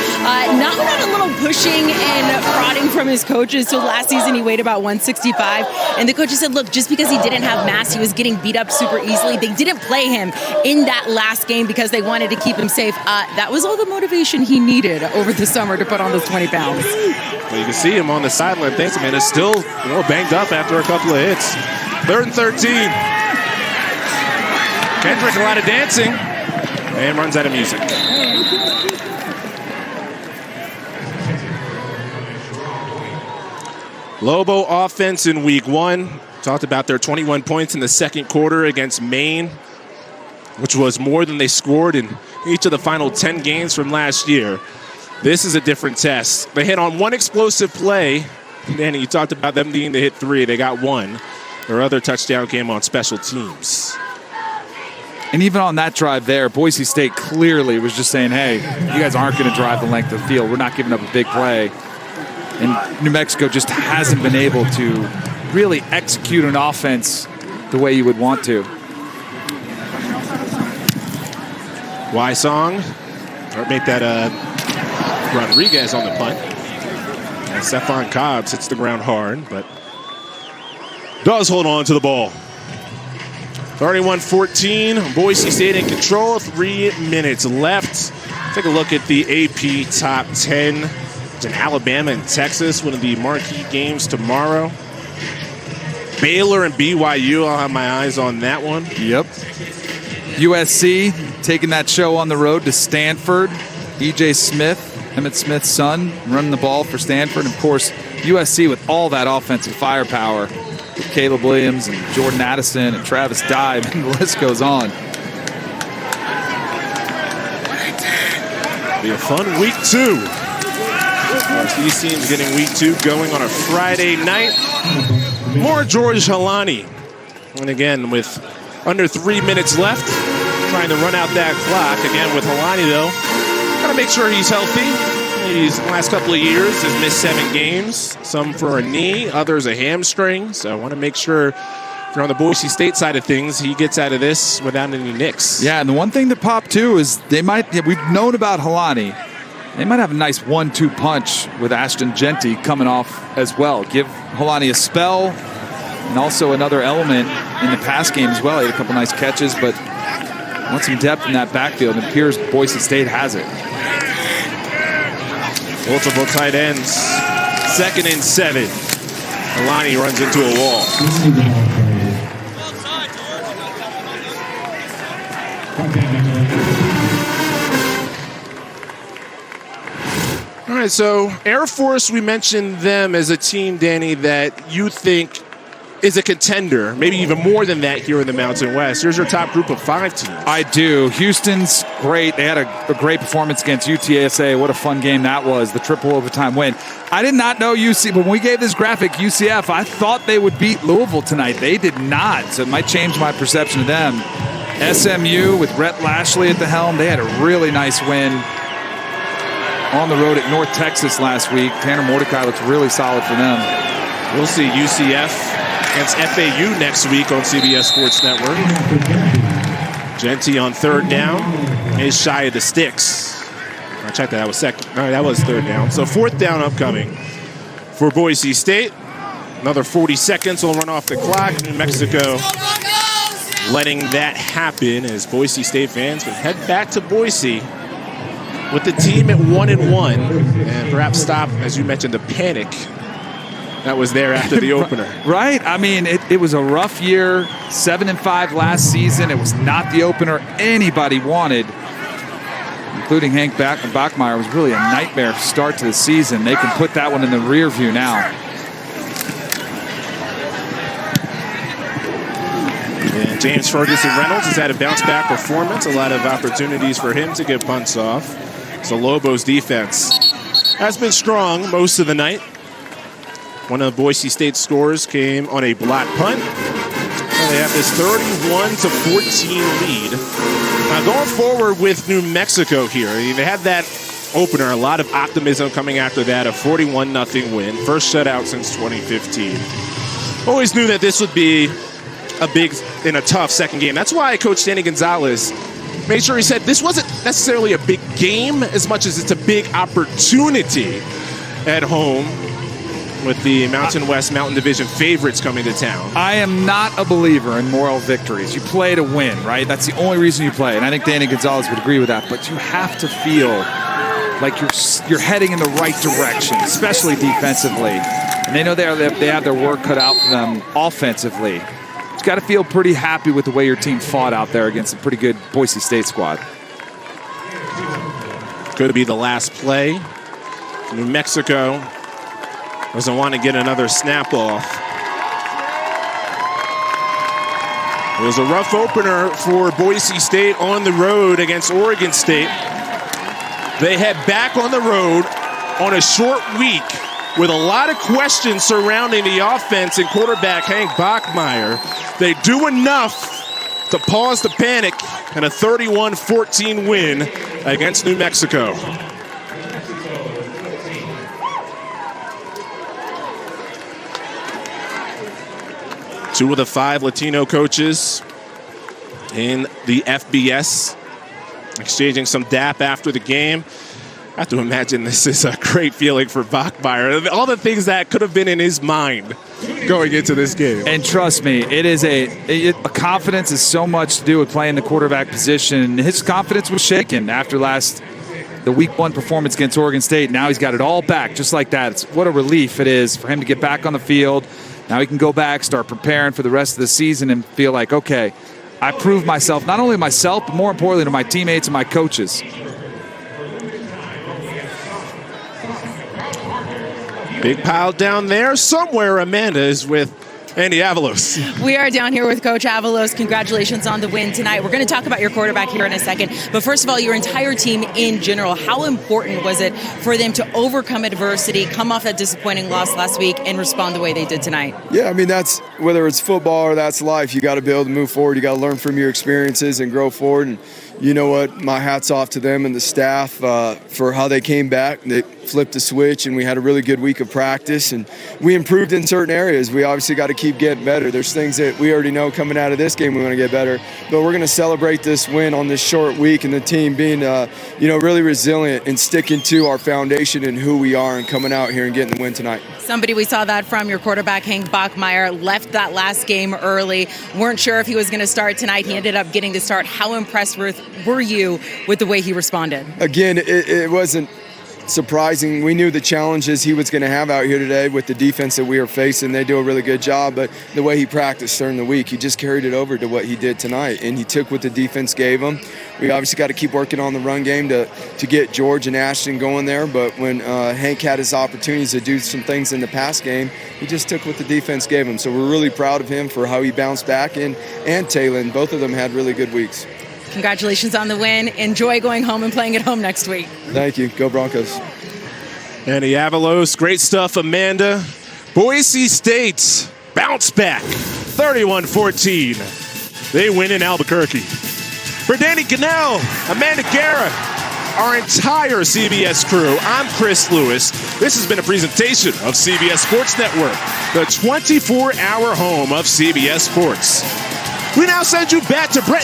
Speaker 8: Not without a little pushing and prodding from his coaches. So last season he weighed about 165. And the coaches said, look, just because he didn't have mass, he was getting beat up super easily. They didn't play him in that last game because they wanted to keep him safe. That was all the motivation he needed over the summer to put on those 20 pounds.
Speaker 1: Well, you can see him on the sideline. Thanks, man. It's still banged up after a couple of hits. 3rd and 13. Kendrick, a lot of dancing, and runs out of music. Lobo offense in week 1. Talked about their 21 points in the second quarter against Maine, which was more than they scored in each of the final 10 games from last year. This is a different test. They hit on one explosive play. Danny, you talked about them needing to hit 3. They got 1. Their other touchdown came on special teams.
Speaker 2: And even on that drive there, Boise State clearly was just saying, hey, you guys aren't going to drive the length of the field. We're not giving up a big play. And New Mexico just hasn't been able to really execute an offense the way you would want to.
Speaker 1: Wysong, or make that Rodriguez on the punt. And Stephon Cobbs hits the ground hard, but does hold on to the ball. 31-14, Boise State in control, 3 minutes left. Take a look at the AP Top 10. It's in Alabama and Texas, one of the marquee games tomorrow. Baylor and BYU, I'll have my eyes on that one.
Speaker 2: Yep. USC taking that show on the road to Stanford. E.J. Smith, Emmitt Smith's son, running the ball for Stanford. Of course, USC with all that offensive firepower. Caleb Williams and Jordan Addison and Travis Dye, and the list goes on.
Speaker 1: Be a fun week 2. Of course, these teams getting week 2 going on a Friday night. More George Halani. And again, with under 3 minutes left, trying to run out that clock. Again, with Halani, though, got to make sure he's healthy. He's, the last couple of years, has missed 7 games, some for a knee, others a hamstring. So I want to make sure, if you're on the Boise State side of things, he gets out of this without any nicks.
Speaker 2: Yeah, and the one thing that popped, too, is they might, we've known about Halani. They might have a nice 1-2 punch with Ashton Genty coming off as well. Give Halani a spell and also another element in the pass game as well. He had a couple nice catches, but want some depth in that backfield, and it appears Boise State has it.
Speaker 1: Multiple tight ends. 2nd and 7. Alani runs into a wall. All right, so Air Force, we mentioned them as a team, Danny, that you think is a contender, maybe even more than that here in the Mountain West. Here's your top group of 5 teams.
Speaker 2: I do. Houston's great. They had a great performance against UTSA. What a fun game that was, the triple overtime win. I did not know when we gave this graphic, UCF, I thought they would beat Louisville tonight. They did not, so it might change my perception of them. SMU with Rhett Lashley at the helm, they had a really nice win on the road at North Texas last week. Tanner Mordecai looks really solid for them.
Speaker 1: We'll see UCF against FAU next week on CBS Sports Network. Genty on 3rd down is shy of the sticks. I checked that was second. No, that was 3rd down. So 4th down upcoming for Boise State. Another 40 seconds will run off the clock. New Mexico letting that happen as Boise State fans would head back to Boise with the team at 1-1 and perhaps stop, as you mentioned, the panic that was there after the opener.
Speaker 2: Right. I mean, it was a rough year. 7-5 last season. It was not the opener anybody wanted, including Hank Bachmeier. It was really a nightmare start to the season. They can put that one in the rear view now.
Speaker 1: And James Ferguson Reynolds has had a bounce-back performance. A lot of opportunities for him to get punts off. So Lobos defense has been strong most of the night. One of Boise State's scores came on a block punt. They have this 31-14 lead. Now going forward with New Mexico here, they had that opener, a lot of optimism coming after that, a 41-0 win. First shutout since 2015. Always knew that this would be a big and a tough second game. That's why Coach Danny Gonzalez made sure he said this wasn't necessarily a big game as much as it's a big opportunity at home with the Mountain West Mountain Division favorites coming to town.
Speaker 2: I am not a believer in moral victories. You play to win, right? That's the only reason you play. And I think Danny Gonzalez would agree with that. But you have to feel like you're heading in the right direction, especially defensively. And they know they have their work cut out for them offensively. You've got to feel pretty happy with the way your team fought out there against a pretty good Boise State squad.
Speaker 1: Going to be the last play. New Mexico doesn't want to get another snap off. It was a rough opener for Boise State on the road against Oregon State. They head back on the road on a short week with a lot of questions surrounding the offense and quarterback Hank Bachmeier. They do enough to pause the panic and a 31-14 win against New Mexico. Two of the 5 Latino coaches in the FBS exchanging some dap after the game. I have to imagine this is a great feeling for Bachmeier. All the things that could have been in his mind going into this game.
Speaker 2: And trust me, it is a confidence is so much to do with playing the quarterback position. His confidence was shaken after the Week 1 performance against Oregon State. Now he's got it all back just like that. What a relief it is for him to get back on the field. Now he can go back, start preparing for the rest of the season and feel like, okay, I proved myself, not only myself, but more importantly to my teammates and my coaches.
Speaker 1: Big pile down there. Somewhere Amanda is with Andy Avalos.
Speaker 8: We are down here with Coach Avalos. Congratulations on the win tonight. We're going to talk about your quarterback here in a second. But first of all, your entire team in general, how important was it for them to overcome adversity, come off that disappointing loss last week, and respond the way they did tonight?
Speaker 9: Yeah, I mean, that's whether it's football or that's life. You got to be able to move forward. You got to learn from your experiences and grow forward. And you know what? My hat's off to them and the staff for how they came back. They flipped the switch, and we had a really good week of practice, and we improved in certain areas. We obviously got to keep getting better. There's things that we already know coming out of this game we want to get better, but we're going to celebrate this win on this short week and the team being really resilient and sticking to our foundation and who we are and coming out here and getting the win tonight.
Speaker 8: Somebody we saw that from, your quarterback Hank Bachmeier, left that last game early. Weren't sure if he was going to start tonight. He ended up getting to start. How impressed were you with the way he responded?
Speaker 9: Again, it wasn't surprising. We knew the challenges he was going to have out here today with the defense that we are facing. They do a really good job, but the way he practiced during the week, he just carried it over to what he did tonight, and he took what the defense gave him. We obviously got to keep working on the run game to get George and Ashton going there, but when Hank had his opportunities to do some things in the pass game, he just took what the defense gave him. So we're really proud of him for how he bounced back, and Taylon. Both of them had really good weeks.
Speaker 8: Congratulations on the win. Enjoy going home and playing at home next week.
Speaker 9: Thank you. Go Broncos.
Speaker 1: Andy Avalos, great stuff, Amanda. Boise State bounce back, 31-14. They win in Albuquerque. For Danny Cannell, Amanda Guerra, our entire CBS crew, I'm Chris Lewis. This has been a presentation of CBS Sports Network, the 24-hour home of CBS Sports. We now send you back to Brett